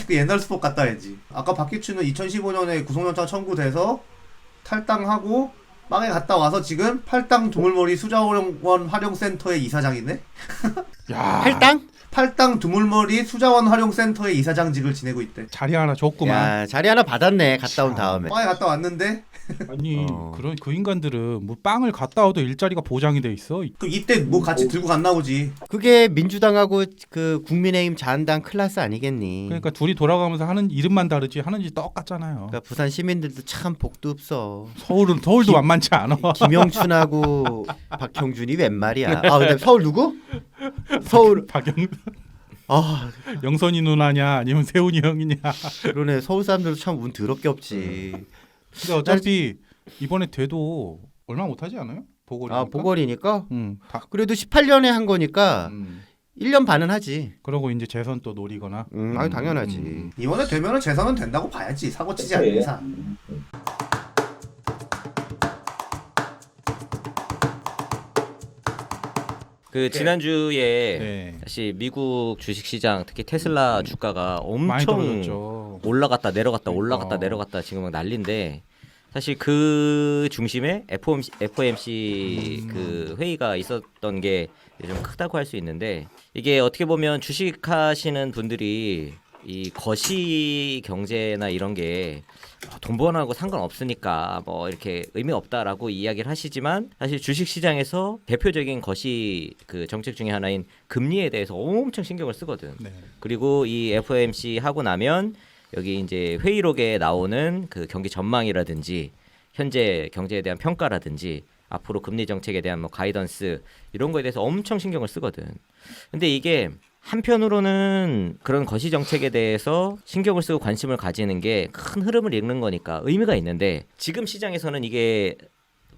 그 옛날 스포 같다 해야지. 아까 박기춘은 2015년에 구속영장 청구돼서 탈당하고 빵에 갔다 와서 지금 팔당 두물머리 수자원 활용센터의 이사장이네. 야, 할당? 팔당 두물머리 수자원 활용센터의 이사장직을 지내고 있대. 자리 하나 줬구만. 야 자리 하나 받았네. 갔다 온 다음에. 빵에 갔다 왔는데 아니 그런 그 인간들은 뭐 빵을 갔다 와도 일자리가 보장이 돼 있어. 그 이때 뭐 같이 들고 갔나 보지. 그게 민주당하고 그 국민의힘 자한당 클래스 아니겠니? 그러니까 둘이 돌아가면서 하는 이름만 다르지 하는 짓 똑같잖아요. 그러니까 부산 시민들도 참 복도 없어. 서울도 만만치 않아. 김영춘하고 박형준이 웬 말이야? 근데 서울 누구? 서울 박영 아 영선이 누나냐 아니면 세훈이 형이냐. 그러네. 서울 사람들도 참 운 더럽게 없지. 근데 어차피 이번에 돼도 얼마 못하지 않아요? 보궐이니까. 보궐이니까. 다. 그래도 18년에 한 거니까 1년 반은 하지. 그러고 이제 재선 또 노리거나. 아유 당연하지. 이번에 되면은 재선은 된다고 봐야지. 사고 치지 않는 이상. 그 지난주에 네. 사실 미국 주식시장 특히 테슬라 주가가 많이 엄청 떨어졌죠. 올라갔다 내려갔다 올라갔다 그러니까. 내려갔다 지금 막 난리인데 사실 그 중심에 FOMC 그 회의가 있었던 게 좀 크다고 할 수 있는데 이게 어떻게 보면 주식하시는 분들이 이 거시 경제나 이런 게 돈 번하고 상관없으니까 뭐 이렇게 의미 없다라고 이야기를 하시지만 사실 주식 시장에서 대표적인 거시 그 정책 중에 하나인 금리에 대해서 엄청 신경을 쓰거든. 네. 그리고 이 FOMC 하고 나면 여기 이제 회의록에 나오는 그 경기 전망이라든지 현재 경제에 대한 평가라든지 앞으로 금리 정책에 대한 뭐 가이던스 이런 거에 대해서 엄청 신경을 쓰거든. 근데 이게 한편으로는 그런 거시 정책에 대해서 신경을 쓰고 관심을 가지는 게 큰 흐름을 읽는 거니까 의미가 있는데 지금 시장에서는 이게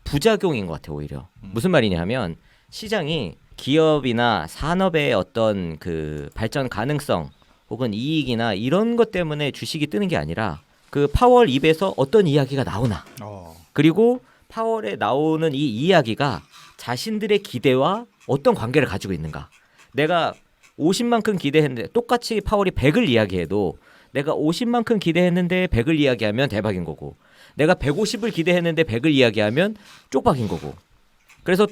부작용인 것 같아 오히려. 무슨 말이냐 하면 시장이 기업이나 산업의 어떤 그 발전 가능성 혹은 이익이나 이런 것 때문에 주식이 뜨는 게 아니라 그 파월 입에서 어떤 이야기가 나오나 그리고 파월에 나오는 이 이야기가 자신들의 기대와 어떤 관계를 가지고 있는가. 내가 50만큼 기대했는데 똑같이 파월이 100을 이야기해도 내가 50만큼 기대했는데 100을 이야기하면 대박인 거고 내가 150을 기대했는데 100을 이야기하면 쪽박인 거고. 그래서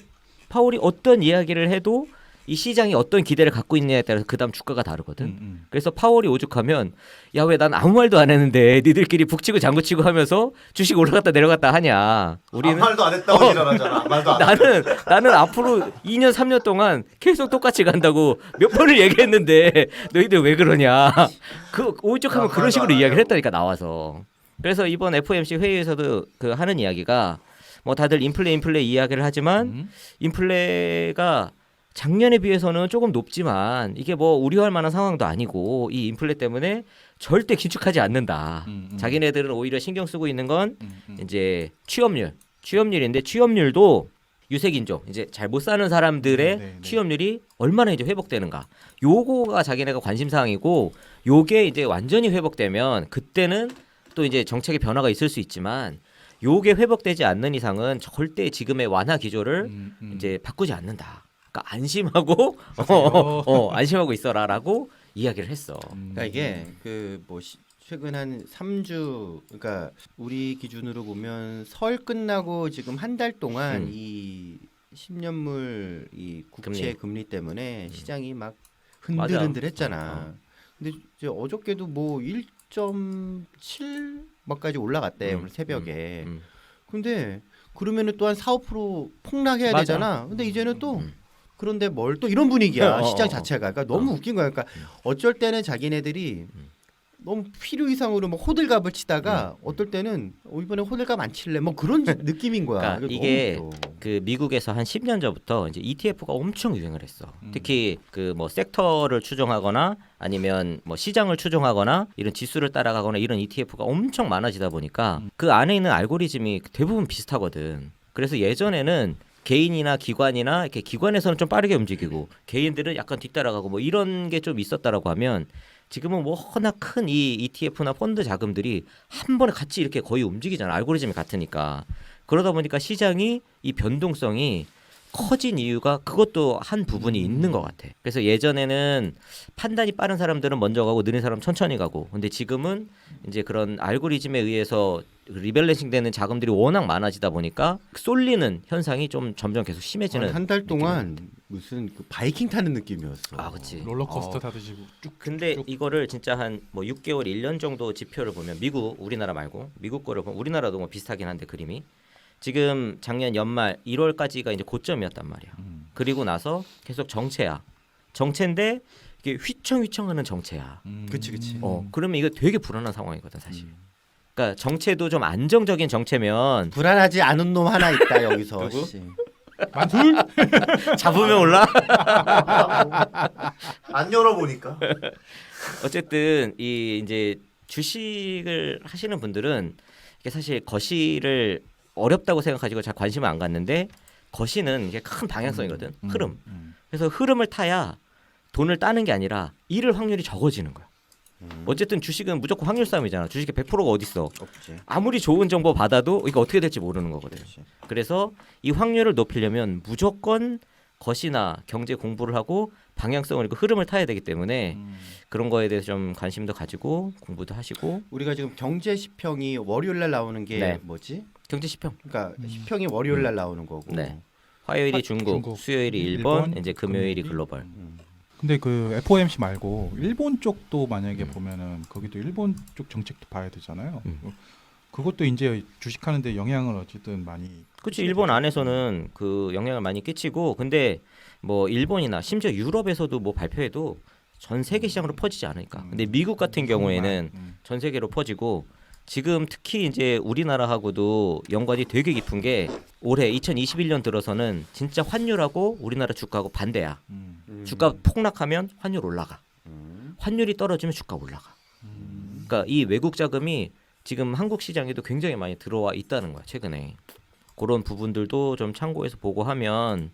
파월이 어떤 이야기를 해도 이 시장이 어떤 기대를 갖고 있느냐에 따라서 그다음 주가가 다르거든. 그래서 파월이 오죽하면 야 왜 난 아무 말도 안 했는데 니들끼리 북치고 장구치고 하면서 주식 올라갔다 내려갔다 하냐. 우리는 아무 말도 안 했다고 지랄하잖아. 아무 말도 안 나는 앞으로 2년 3년 동안 계속 똑같이 간다고 몇 번을 얘기했는데 너희들 왜 그러냐. 그 오죽하면 그런 식으로 이야기를 했다니까 나와서. 그래서 이번 FOMC 회의에서도 그 하는 이야기가 뭐 다들 인플레 이야기를 하지만 인플레가 작년에 비해서는 조금 높지만 이게 뭐 우려할 만한 상황도 아니고 이 인플레 때문에 절대 긴축하지 않는다. 자기네들은 오히려 신경 쓰고 있는 건 이제 취업률인데 취업률도 유색인종 이제 잘 못 사는 사람들의 취업률이 얼마나 이제 회복되는가. 요거가 자기네가 관심 사항이고 요게 이제 완전히 회복되면 그때는 또 이제 정책의 변화가 있을 수 있지만 요게 회복되지 않는 이상은 절대 지금의 완화 기조를 이제 바꾸지 않는다. 그러니까 안심하고 안심하고 있어라라고 이야기를 했어. 그러니까 이게 그 뭐 최근 한 3주 그러니까 우리 기준으로 보면 설 끝나고 지금 한 달 동안 이 10년물 이 국채 금리 때문에 시장이 막 흔들흔들했잖아. 근데 이제 어저께도 뭐 1.7 막까지 올라갔대 오늘 새벽에. 근데 그러면은 또 한 4~5% 폭락해야 맞아. 되잖아. 근데 이제는 또 그런데 뭘 또 이런 분위기야 시장 자체가. 그러니까 너무 웃긴 거야. 그러니까 어쩔 때는 자기네들이 너무 필요 이상으로 막 호들갑을 치다가 어떨 때는 이번에 호들갑 안 칠래 뭐 그런 느낌인 거야. 그러니까 이게 그 미국에서 한 10년 전부터 이제 ETF가 엄청 유행을 했어. 특히 그 뭐 섹터를 추종하거나 아니면 뭐 시장을 추종하거나 이런 지수를 따라가거나 이런 ETF가 엄청 많아지다 보니까 그 안에 있는 알고리즘이 대부분 비슷하거든. 그래서 예전에는 개인이나 기관이나 이렇게 기관에서는 좀 빠르게 움직이고 개인들은 약간 뒤따라가고 뭐 이런 게 좀 있었다라고 하면 지금은 워낙 큰 이 ETF나 펀드 자금들이 한 번에 같이 이렇게 거의 움직이잖아. 알고리즘이 같으니까. 그러다 보니까 시장이 이 변동성이 커진 이유가 그것도 한 부분이 있는 것 같아. 그래서 예전에는 판단이 빠른 사람들은 먼저 가고 느린 사람 천천히 가고. 근데 지금은 이제 그런 알고리즘에 의해서 리밸런싱 되는 자금들이 워낙 많아지다 보니까 쏠리는 현상이 좀 점점 계속 심해지는. 한 달 동안 무슨 그 바이킹 타는 느낌이었어. 아, 그렇지. 롤러코스터 타듯이 쭉. 근데 이거를 진짜 한 뭐 6개월, 1년 정도 지표를 보면 미국, 우리나라 말고 미국 거를 보면 우리나라도 뭐 비슷하긴 한데 그림이 지금 작년 연말 1월까지가 이제 고점이었단 말이야. 그리고 나서 계속 정체야. 정체인데 이게 휘청휘청하는 정체야. 그치. 그러면 이거 되게 불안한 상황이거든 사실. 그러니까 정체도 좀 안정적인 정체면 불안하지 않은 놈 하나 있다 여기서. 씨. 만술? 잡으면 올라. 안 열어보니까. 어쨌든 이 이제 주식을 하시는 분들은 이게 사실 거시를 어렵다고 생각하시고 잘 관심을 안 갖는데 거시는 이게 큰 방향성이거든. 흐름. 그래서 흐름을 타야 돈을 따는 게 아니라 잃을 확률이 적어지는 거야. 어쨌든 주식은 무조건 확률 싸움이잖아. 주식에 100%가 어딨어. 없지. 아무리 좋은 정보 받아도 이거 어떻게 될지 모르는 거거든. 그렇지. 그래서 이 확률을 높이려면 무조건 것이나 경제 공부를 하고 방향성을 그 흐름을 타야 되기 때문에 그런 거에 대해서 좀 관심도 가지고 공부도 하시고. 우리가 지금 경제 시평이 월요일 날 나오는 게 네. 뭐지? 경제 시평. 그러니까 시평이 월요일 날 나오는 거고. 네. 화요일이 중국, 중국, 수요일이 일본, 일본, 이제 금요일이 금요일이 글로벌. 근데 그 FOMC 말고 일본 쪽도 만약에 보면은 거기도 일본 쪽 정책도 봐야 되잖아요. 그것도 이제 주식하는데 영향을 어쨌든 많이. 그렇지. 일본 안에서는 그 영향을 많이 끼치고, 근데 뭐 일본이나 심지어 유럽에서도 뭐 발표해도 전 세계 시장으로 퍼지지 않으니까. 근데 미국 같은 경우에는 전 세계로 퍼지고, 지금 특히 이제 우리나라하고도 연관이 되게 깊은 게 올해 2021년 들어서는 진짜 환율하고 우리나라 주가하고 반대야. 주가 폭락하면 환율 올라가. 환율이 떨어지면 주가 올라가. 그러니까 이 외국 자금이 지금 한국 시장에도 굉장히 많이 들어와 있다는 거야, 최근에. 그런 부분들도 좀 참고해서 보고 하면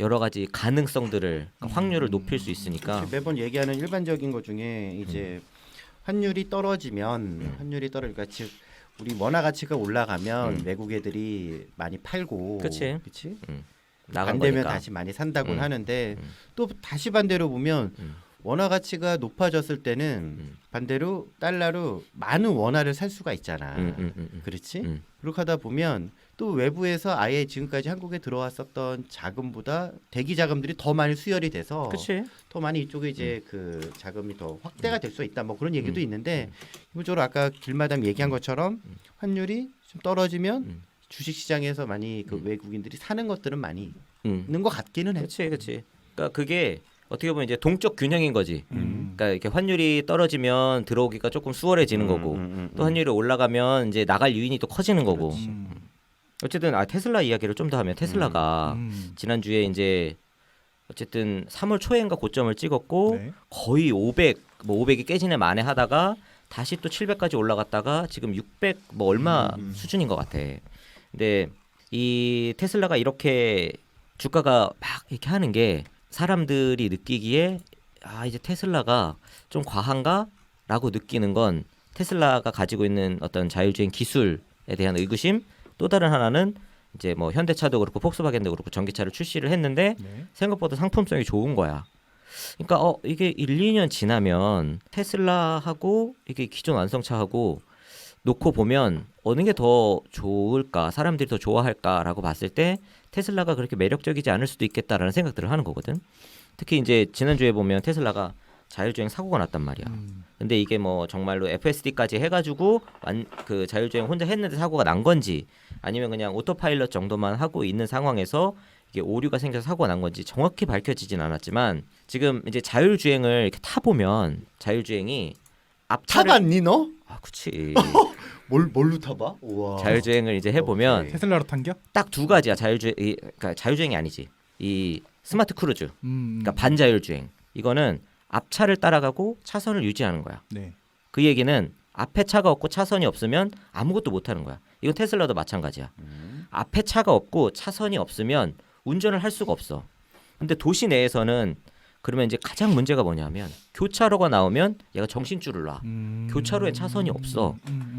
여러 가지 가능성들을, 그러니까 확률을 높일 수 있으니까. 그치, 매번 얘기하는 일반적인 것 중에 이제 환율이 떨어지면 환율이 떨어지니까 즉 우리 원화 가치가 올라가면 외국 애들이 많이 팔고, 그치. 그치? 나간 반대면 거니까. 다시 많이 산다고는 하는데 또 다시 반대로 보면 원화 가치가 높아졌을 때는 반대로 달러로 많은 원화를 살 수가 있잖아. 그렇지? 그렇게 하다 보면 또 외부에서 아예 지금까지 한국에 들어왔었던 자금보다 대기 자금들이 더 많이 수혈이 돼서 그치. 더 많이 이쪽에 이제 그 자금이 더 확대가 될 수 있다. 뭐 그런 얘기도 있는데 기본적으로 아까 길마담 얘기한 것처럼 환율이 좀 떨어지면 주식 시장에서 많이 그 외국인들이 사는 것들은 많이 있는 것 같기는 해. 그렇지. 그러니까 그게 어떻게 보면 이제 동적 균형인 거지. 그러니까 이렇게 환율이 떨어지면 들어오기가 조금 수월해지는 거고, 또 환율이 올라가면 이제 나갈 유인이 또 커지는 거고. 어쨌든 테슬라 이야기를 좀 더 하면, 테슬라가 지난주에 이제 어쨌든 3월 초에인가 고점을 찍었고 네. 거의 500이 깨지네 만에 하다가 다시 또 700까지 올라갔다가 지금 600 뭐 얼마 수준인 것 같아. 근데 이 테슬라가 이렇게 주가가 막 이렇게 하는 게 사람들이 느끼기에 이제 테슬라가 좀 과한가라고 느끼는 건 테슬라가 가지고 있는 어떤 자율주행 기술에 대한 의구심, 또 다른 하나는 이제 뭐 현대차도 그렇고 폭스바겐도 그렇고 전기차를 출시를 했는데 네. 생각보다 상품성이 좋은 거야. 그러니까 이게 1, 2년 지나면 테슬라하고 이게 기존 완성차하고 놓고 보면 어느 게 더 좋을까, 사람들이 더 좋아할까라고 봤을 때 테슬라가 그렇게 매력적이지 않을 수도 있겠다라는 생각들을 하는 거거든. 특히 이제 지난주에 보면 테슬라가 자율주행 사고가 났단 말이야. 근데 이게 뭐 정말로 FSD까지 해가지고 그 자율주행 혼자 했는데 사고가 난 건지, 아니면 그냥 오토파일럿 정도만 하고 있는 상황에서 이게 오류가 생겨서 사고가 난 건지 정확히 밝혀지진 않았지만, 지금 이제 자율주행을 이렇게 타보면 자율주행이 앞차를 타봤니 너? 그치. 뭘로 타봐? 우와. 자율주행을 이제 해보면 오케이. 테슬라로 탄겨? 딱 두 가지야. 그러니까 자율주행이 아니지. 이 스마트 크루즈. 그러니까 반자율주행. 이거는 앞차를 따라가고 차선을 유지하는 거야. 네. 그 얘기는 앞에 차가 없고 차선이 없으면 아무것도 못 하는 거야. 이건 테슬라도 마찬가지야. 앞에 차가 없고 차선이 없으면 운전을 할 수가 없어. 근데 도시 내에서는 그러면 이제 가장 문제가 뭐냐면 교차로가 나오면 얘가 정신줄을 놔. 교차로에 차선이 없어.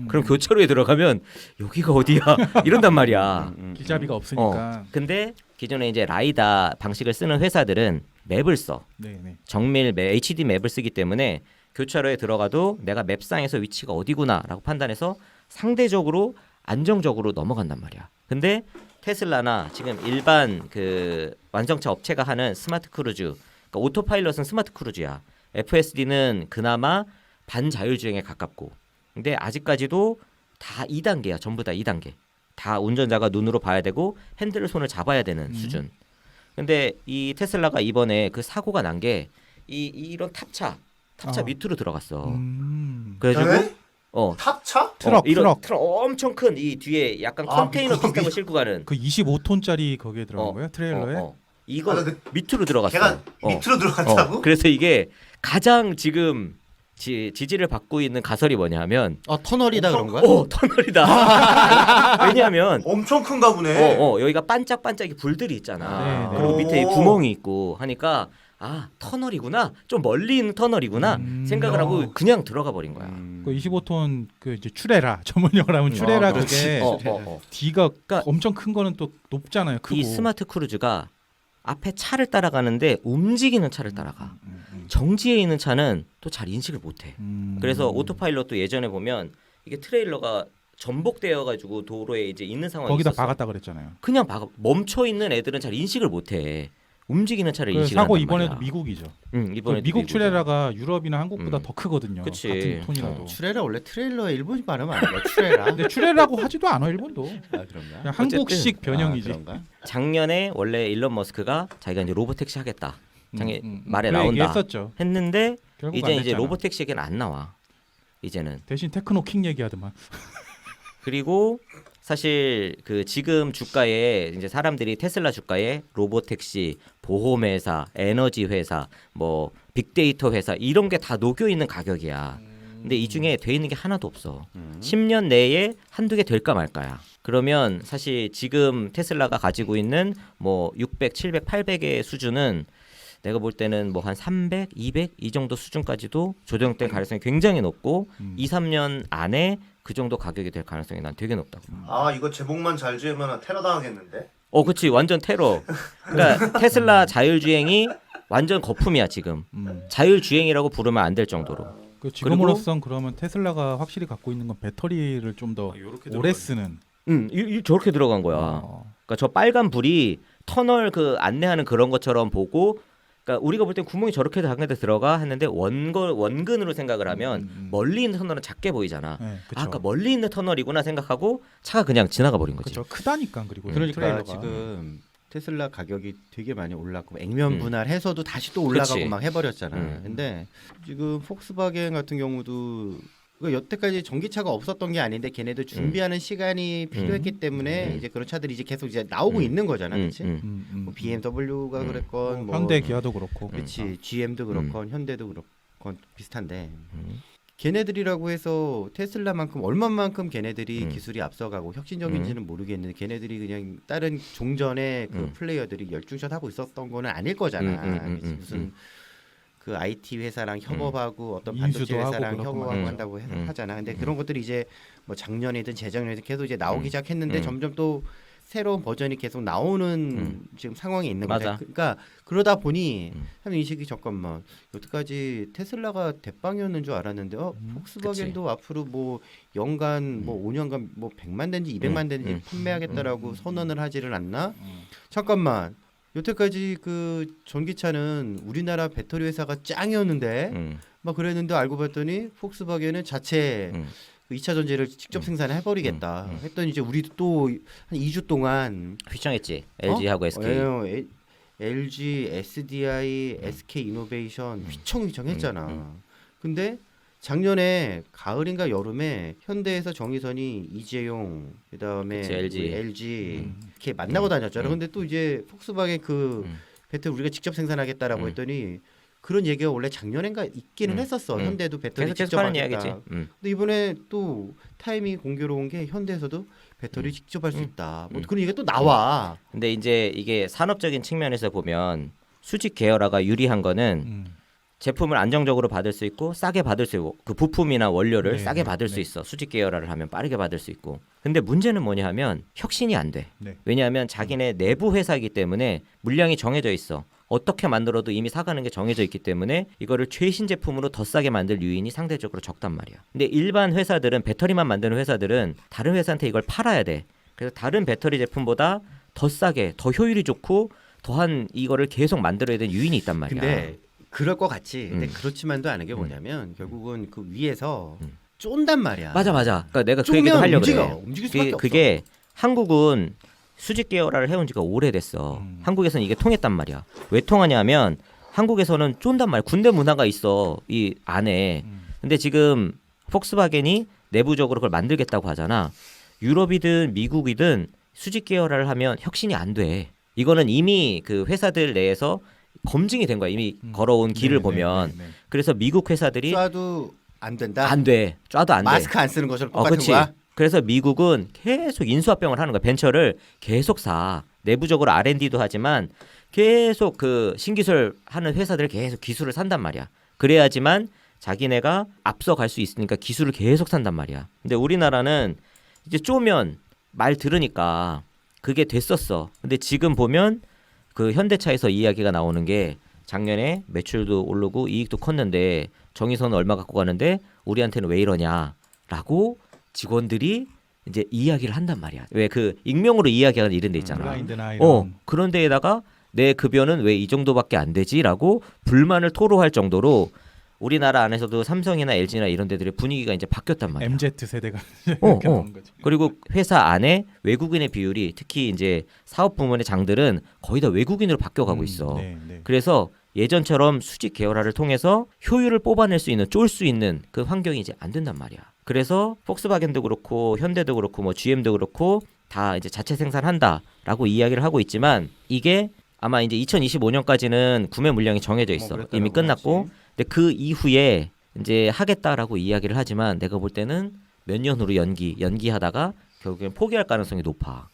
그럼 교차로에 들어가면 여기가 어디야? 이런단 말이야. 길잡이가 없으니까. 근데 기존에 이제 라이다 방식을 쓰는 회사들은 맵을 써. 네. 정밀 HD 맵을 쓰기 때문에 교차로에 들어가도 내가 맵상에서 위치가 어디구나라고 판단해서 상대적으로 안정적으로 넘어간단 말이야. 근데 테슬라나 지금 일반 그 완성차 업체가 하는 스마트 크루즈, 그러니까 오토파일럿은 스마트 크루즈야. FSD는 그나마 반자율주행에 가깝고. 근데 아직까지도 다 2단계야. 전부 다 2단계. 다 운전자가 눈으로 봐야 되고 핸들을 손을 잡아야 되는 수준. 근데 이 테슬라가 이번에 그 사고가 난 게 이런 탑차 밑으로 들어갔어. 그래가지고 네? 탑차? 이런 트럭 엄청 큰 이 뒤에 약간 컨테이너 비슷한 거 싣고 가는 그 25톤짜리 거기에 들어간 거예요? 트레일러에? 이거 근데 밑으로 들어갔어. 걔가 밑으로 들어간다고? 그래서 이게 가장 지금 지지를 받고 있는 가설이 뭐냐면 터널이다 그런 거야? 터널이다. 왜냐하면 엄청 큰가 보네. 여기가 반짝반짝이 불들이 있잖아. 네, 네. 그리고 밑에 오. 구멍이 있고 하니까 터널이구나. 좀 멀리 있는 터널이구나 생각을 하고 그냥 들어가 버린 거야. 그 25톤 그 이제 추레라 전문 용어로 하면 추레라 그게 D가 그러니까 엄청 큰 거는 또 높잖아요. 크고. 이 스마트 크루즈가 앞에 차를 따라가는데 움직이는 차를 따라가. 정지해 있는 차는 또 잘 인식을 못해. 그래서 오토파일럿도 예전에 보면 이게 트레일러가 전복되어 가지고 도로에 이제 있는 상황이 거기다 있었어. 박았다 그랬잖아요. 그냥 멈춰 있는 애들은 잘 인식을 못해. 움직이는 차를 그 인식을 사고 한단 이번에도 말이야. 미국이죠. 이번에도 미국 추레라가 유럽이나 한국보다 더 크거든요. 그치. 같은 톤이라도. 추레라 원래 트레일러에 일본식 발음은 아니야. 추레라. 근데 추레라고 하지도 않아 일본도. 아 그런가? 그냥 한국식 변형이지. 그런가? 작년에 원래 일론 머스크가 자기가 이제 로보택시 하겠다. 말에 그 나온다. 얘기했었죠. 했는데 결국 이제 안 이제 됐잖아. 로보택시 얘기는 안 나와. 이제는. 대신 테크노킹 얘기하더만. 그리고 사실 그 지금 주가에 이제 사람들이 테슬라 주가에 로보택시, 보험회사, 에너지 회사, 뭐 빅데이터 회사 이런 게 다 녹여 있는 가격이야. 근데 이 중에 돼 있는 게 하나도 없어. 10년 내에 한두 개 될까 말까야. 그러면 사실 지금 테슬라가 가지고 있는 뭐 600, 700, 800의 수준은 내가 볼 때는 뭐 한 300, 200 이 정도 수준까지도 조정될 가능성이 굉장히 높고 2, 3년 안에 그 정도 가격이 될 가능성이 난 되게 높다고. 이거 제목만 잘 지으면 테러 당하겠는데. 그치 완전 테러. 그러니까 테슬라 자율주행이 완전 거품이야 지금. 자율주행이라고 부르면 안 될 정도로. 그 지금으로선 그러면 테슬라가 확실히 갖고 있는 건 배터리를 좀 더 요렇게 오래 들어가네. 쓰는. 저렇게 들어간 거야. 그러니까 저 빨간 불이 터널 그 안내하는 그런 것처럼 보고. 그러니까 우리가 볼 땐 구멍이 저렇게 작은 데 들어가 했는데 원근으로 생각을 하면 멀리 있는 터널은 작게 보이잖아. 네, 그쵸. 아까 멀리 있는 터널이구나 생각하고 차가 그냥 지나가 버린 거지. 그렇죠. 크다니까 그리고 그러니까 트레일러가. 지금 테슬라 가격이 되게 많이 올랐고 액면 분할해서도 다시 또 올라가고 그치. 막 해버렸잖아. 근데 지금 폭스바겐 같은 경우도 여태까지 전기차가 없었던 게 아닌데 걔네도 준비하는 시간이 필요했기 때문에 이제 그런 차들이 이제 계속 이제 나오고 있는 거잖아, 그렇지? 뭐 BMW가 그랬건 뭐 현대 기아도 그렇고. 그렇지, GM도 그렇건 현대도 그렇건 비슷한데 걔네들이라고 해서 테슬라만큼 얼마만큼 걔네들이 기술이 앞서가고 혁신적인지는 모르겠는데 걔네들이 그냥 다른 종전의 그 플레이어들이 열중샷 하고 있었던 거는 아닐 거잖아. 무슨 그 IT 회사랑 협업하고 어떤 반도체 인수도 하고 회사랑 그렇구만. 협업하고 한다고 하잖아. 근데 그런 것들이 이제 뭐 작년이든 재작년이든 계속 이제 나오기 시작했는데 점점 또 새로운 버전이 계속 나오는 지금 상황이 있는 거죠. 맞아. 그러니까 그러다 보니 한 인식이 잠깐만 여태까지 테슬라가 대빵이었는 줄 알았는데 폭스바겐도 앞으로 뭐 연간 뭐 5년간 뭐 100만 대인지 200만 대인지 판매하겠다라고 선언을 하지를 않나? 잠깐만. 여태까지 그 전기차는 우리나라 배터리 회사가 짱이었는데 막 그랬는데 알고 봤더니 폭스바겐은 자체 그 2차 전지를 직접 생산해 버리겠다. 했더니 이제 우리도 또 한 2주 동안 휘청했지. LG하고 SK. LG, SDI, SK 이노베이션 휘청휘청했잖아. 근데 작년에 가을인가 여름에 현대에서 정의선이 이재용 그다음에 그치, LG. LG 이렇게 만나고 다녔잖아. 근데 또 이제 폭스바겐 그 배터리 우리가 직접 생산하겠다라고 했더니 그런 얘기가 원래 작년엔가 있기는 했었어. 현대도 배터리 계속 직접 하는 하겠다. 이야기지. 근데 이번에 또 타이밍이 공교로운 게 현대에서도 배터리 직접 할 수 있다. 뭐 그런 얘기가 또 나와. 근데 이제 이게 산업적인 측면에서 보면 수직 계열화가 유리한 거는 제품을 안정적으로 받을 수 있고 싸게 받을 수 있고 그 부품이나 원료를 네, 싸게 받을 수 있어. 수직 계열화를 하면 빠르게 받을 수 있고. 근데 문제는 뭐냐 하면 혁신이 안 돼. 네. 왜냐하면 자기네 내부 회사이기 때문에 물량이 정해져 있어. 어떻게 만들어도 이미 사가는 게 정해져 있기 때문에 이거를 최신 제품으로 더 싸게 만들 유인이 상대적으로 적단 말이야. 근데 일반 회사들은 배터리만 만드는 회사들은 다른 회사한테 이걸 팔아야 돼. 그래서 다른 배터리 제품보다 더 싸게, 더 효율이 좋고 더한 이거를 계속 만들어야 되는 유인이 있단 말이야. 근데 그럴 것 같지. 근데 그렇지만도 않은 게 뭐냐면 결국은 그 위에서 쫀단 말이야. 맞아. 그러니까 내가 그 얘기도 하려고 그래. 움직일 수밖에 없어. 그게 한국은 수직 계열화를 해온 지가 오래됐어. 한국에서는 이게 통했단 말이야. 왜 통하냐면 한국에서는 쫀단 말이야. 군대 문화가 있어 이 안에. 근데 지금 폭스바겐이 내부적으로 그걸 만들겠다고 하잖아. 유럽이든 미국이든 수직 계열화를 하면 혁신이 안 돼. 이거는 이미 그 회사들 내에서 검증이 된 거야. 이미 걸어온 길을 네, 보면. 네, 네. 그래서 미국 회사들이 쏴도 안 된다. 안 돼. 쏴도 안 돼. 마스크 안 쓰는 것처럼 똑같은 그치. 거야. 그래서 미국은 계속 인수합병을 하는 거야. 벤처를 계속 사. 내부적으로 R&D도 하지만 계속 그 신기술 하는 회사들 계속 기술을 산단 말이야. 그래야지만 자기네가 앞서갈 수 있으니까 기술을 계속 산단 말이야. 근데 우리나라는 이제 쪼면 말 들으니까 그게 됐었어. 근데 지금 보면 그 현대차에서 이야기가 나오는 게 작년에 매출도 오르고 이익도 컸는데 정의선은 얼마 갖고 가는데 우리한테는 왜 이러냐라고 직원들이 이제 이야기를 한단 말이야. 왜 그 익명으로 이야기하는 이런 데 있잖아. 블라인드나 이런 그런 데에다가 내 급여는 왜 이 정도밖에 안 되지라고 불만을 토로할 정도로 우리나라 안에서도 삼성이나 LG나 이런 데들의 분위기가 이제 바뀌었단 말이야. MZ 세대가 어, 이렇게 어. 나온 거지. 그리고 회사 안에 외국인의 비율이 특히 이제 사업 부문의 장들은 거의 다 외국인으로 바뀌어가고 있어. 네, 네. 그래서 예전처럼 수직 계열화를 통해서 효율을 뽑아낼 수 있는 쫄 수 있는 그 환경이 이제 안 된단 말이야. 그래서 폭스바겐도 그렇고 현대도 그렇고 뭐 GM도 그렇고 다 이제 자체 생산한다라고 이야기를 하고 있지만 이게 아마 이제 2025년까지는 구매 물량이 정해져 있어. 그랬다라고 이미 끝났고. 하지. 근데 그 이후에 이제 하겠다라고 이야기를 하지만 내가 볼 때는 몇 년으로 연기하다가 결국엔 포기할 가능성이 높아.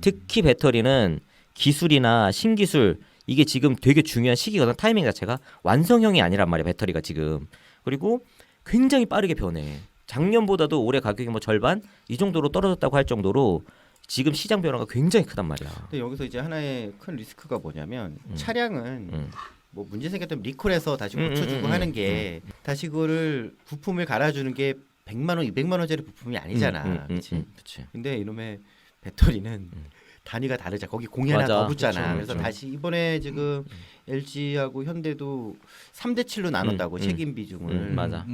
특히 배터리는 기술이나 신기술 이게 지금 되게 중요한 시기거든. 타이밍 자체가 완성형이 아니란 말이야. 배터리가 지금. 그리고 굉장히 빠르게 변해. 작년보다도 올해 가격이 뭐 절반 이 정도로 떨어졌다고 할 정도로 지금 시장 변화가 굉장히 크단 말이야. 근데 여기서 이제 하나의 큰 리스크가 뭐냐면 차량은 뭐 문제 생겼다면 리콜해서 다시 고쳐주고 하는 게 다시 그거를 부품을 갈아주는 게 100만 원, 200만 원짜리 부품이 아니잖아. 그렇지. 그치. 근데 이놈의 배터리는 단위가 다르잖아. 거기 공이 하나 맞아. 더 붙잖아. 그쵸, 그래서 그쵸. 다시 이번에 지금 LG하고 현대도 3대 7로 나눴다고 책임 비중을. 맞아.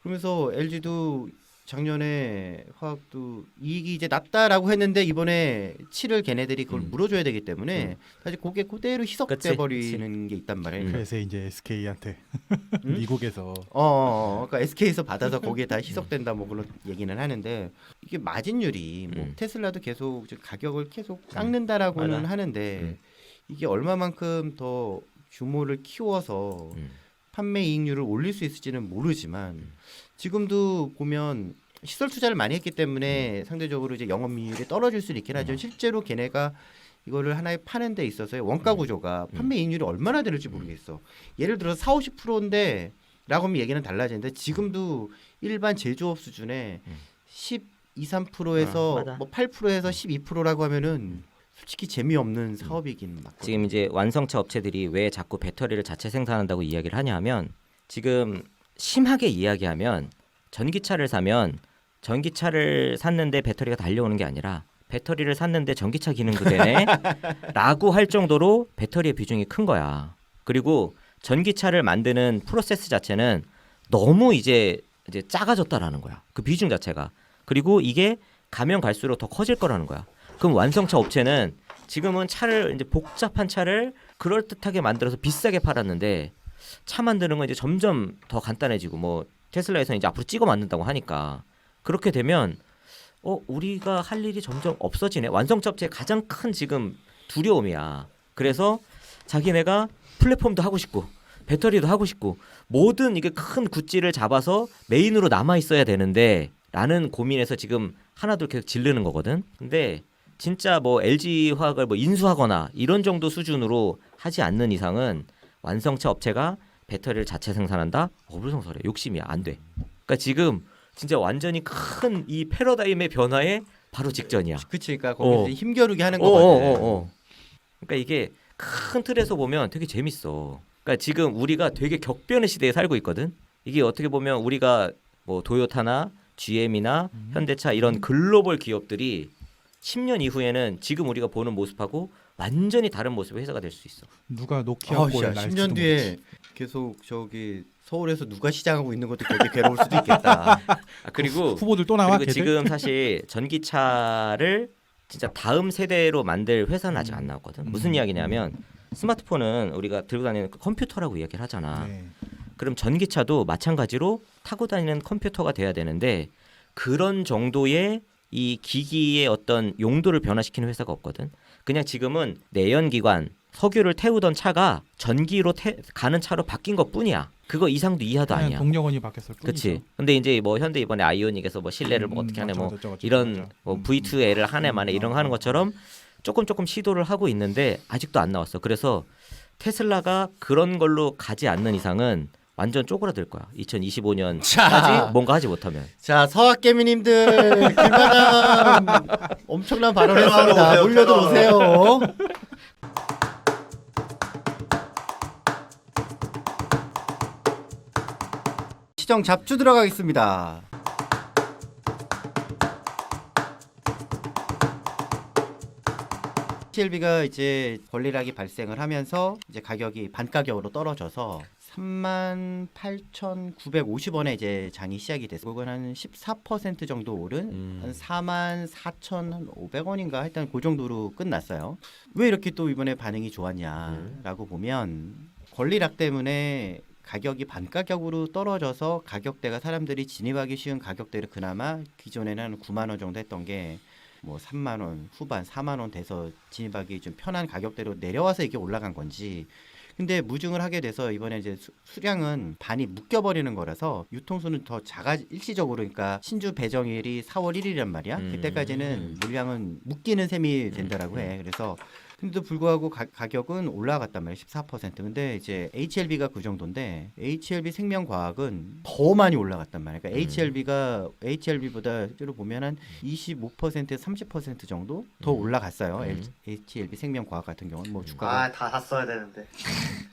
그러면서 LG도 작년에 화학도 이익이 이제 낮다라고 했는데 이번에 7을 걔네들이 그걸 물어줘야 되기 때문에 다시 그게 그대로 희석돼 그치, 버리는 게 있단 말이에요. 그래서 이제 SK한테 음? 미국에서 그러니까 SK에서 받아서 거기에 다 희석된다 뭐 그런 얘기는 하는데 이게 마진율이 뭐 테슬라도 계속 이제 가격을 계속 깎는다라고는 맞아. 하는데 이게 얼마만큼 더 규모를 키워서 판매 이익률을 올릴 수 있을지는 모르지만 지금도 보면 시설 투자를 많이 했기 때문에 상대적으로 이제 영업이익률이 떨어질 수는 있긴 하지만 실제로 걔네가 이거를 하나에 파는 데 있어서의 원가 구조가 판매 이익률이 얼마나 될지 모르겠어. 예를 들어서 40~50%인데 라고 하면 얘기는 달라지는데 지금도 일반 제조업 수준에 12~13%에서 맞아. 뭐 8%에서 12%라고 하면은 솔직히 재미없는 사업이긴 맞거든. 지금 이제 완성차 업체들이 왜 자꾸 배터리를 자체 생산한다고 이야기를 하냐 하면 지금 심하게 이야기하면 전기차를 사면 전기차를 샀는데 배터리가 달려오는 게 아니라 배터리를 샀는데 전기차 기능도 되네 라고 할 정도로 배터리의 비중이 큰 거야. 그리고 전기차를 만드는 프로세스 자체는 너무 이제 작아졌다라는 거야. 그 비중 자체가. 그리고 이게 가면 갈수록 더 커질 거라는 거야. 그럼 완성차 업체는 지금은 차를 이제 복잡한 차를 그럴듯하게 만들어서 비싸게 팔았는데 차 만드는 건 이제 점점 더 간단해지고 뭐 테슬라에서는 이제 앞으로 찍어 만든다고 하니까 그렇게 되면 우리가 할 일이 점점 없어지네. 완성차 업체의 가장 큰 지금 두려움이야. 그래서 자기네가 플랫폼도 하고 싶고 배터리도 하고 싶고 모든 이게 큰 굿즈를 잡아서 메인으로 남아 있어야 되는데 라는 고민에서 지금 하나둘 계속 지르는 거거든. 근데 진짜 뭐 LG 화학을 뭐 인수하거나 이런 정도 수준으로 하지 않는 이상은 완성차 업체가 배터리를 자체 생산한다? 어불성설해. 욕심이야. 안 돼. 그러니까 지금 진짜 완전히 큰 이 패러다임의 변화에 바로 직전이야. 그치, 그러니까 거기서 힘겨루기 하는 거거든. 그러니까 이게 큰 틀에서 보면 되게 재밌어. 그러니까 지금 우리가 되게 격변의 시대에 살고 있거든. 이게 어떻게 보면 우리가 뭐 도요타나 GM이나 현대차 이런 글로벌 기업들이 10년 이후에는 지금 우리가 보는 모습하고 완전히 다른 모습의 회사가 될 수 있어. 누가 노키아 꼴 날지도 10년 뒤에 계속 저기 서울에서 누가 시장하고 있는 것도 되게 괴로울 수도 있겠다. 그리고 후보들 또 나와 그리고 걔들? 지금 사실 전기차를 진짜 다음 세대로 만들 회사는 아직 안 나왔거든. 무슨 이야기냐면 스마트폰은 우리가 들고 다니는 컴퓨터라고 이야기를 하잖아. 네. 그럼 전기차도 마찬가지로 타고 다니는 컴퓨터가 돼야 되는데 그런 정도의 이 기기의 어떤 용도를 변화시키는 회사가 없거든. 그냥 지금은 내연기관 석유를 태우던 차가 전기로 가는 차로 바뀐 것뿐이야. 그거 이상도 이하도 그냥 아니야. 동력원이 바뀌었을 뿐이죠. 그렇지. 근데 이제 뭐 현대 이번에 아이오닉에서 뭐 실내를 뭐 어떻게 하네 뭐 이런 뭐 V2L을 하네 마네 이런 거 하는 것처럼 조금 시도를 하고 있는데 아직도 안 나왔어. 그래서 테슬라가 그런 걸로 가지 않는 이상은 완전 쪼그라들 거야. 2025년까지 뭔가 하지 못하면. 자, 서학개미님들 길마담 엄청난 발언했습니다. 오세요, 물려들 오세요. 시정 잡주 들어가겠습니다. HLB가 이제 권리락이 발생을 하면서 이제 가격이 반가격으로 떨어져서 38,950원에 이제 장이 시작이 됐어요. 그건 한 14% 정도 오른 한 44,500원인가 하여튼 그 정도로 끝났어요. 왜 이렇게 또 이번에 반응이 좋았냐라고 보면 권리락 때문에 가격이 반가격으로 떨어져서 가격대가 사람들이 진입하기 쉬운 가격대를 그나마 기존에는 한 9만 원 정도 했던 게 뭐 3만 원 후반 4만 원 돼서 진입하기 좀 편한 가격대로 내려와서 이게 올라간 건지. 근데 무증을 하게 돼서 이번에 이제 수량은 반이 묶여버리는 거라서 유통수는 더 일시적으로 그러니까 신주 배정일이 4월 1일이란 말이야. 그때까지는 물량은 묶이는 셈이 된다라고 해. 그래서 근데도 불구하고 가격은 올라갔단 말이에요. 14%. 근데 이제 HLB가 그 정도인데 HLB 생명과학은 더 많이 올라갔단 말이에요. 그러니까 HLB보다 실제로 보면 한 25% 30% 정도 더 올라갔어요. HLB 생명과학 같은 경우는 뭐 주가가 아, 다 샀어야 되는데.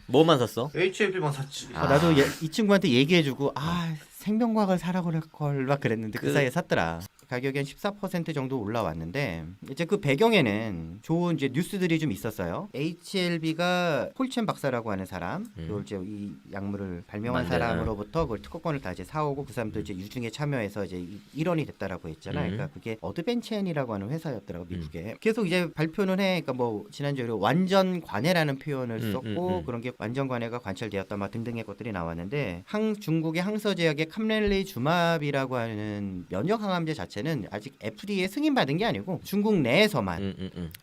뭐만 샀어? HLB만 샀지. 나도 이 친구한테 얘기해주고 생명과학을 사라고 그럴 걸 막 그랬는데 그 사이에 샀더라. 가격이 한 14% 정도 올라왔는데 이제 그 배경에는 좋은 이제 뉴스들이 좀 있었어요. HLB가 폴첸 박사라고 하는 사람, 그걸 이제 이 약물을 발명한 사람으로부터 그걸 특허권을 다 이제 사오고 그 사람도 이제 유증에 참여해서 이제 일원이 됐다라고 했잖아요. 그러니까 그게 어드벤첸이라고 하는 회사였더라고 미국에. 계속 이제 발표는 해. 그러니까 뭐 지난주에 완전 관해라는 표현을 썼고 그런 게 완전 관해가 관찰되었다 막 등등의 것들이 나왔는데 중국의 항서제약의 캄렐리 주맙이라고 하는 면역 항암제 자체는 아직 FDA 승인받은 게 아니고 중국 내에서만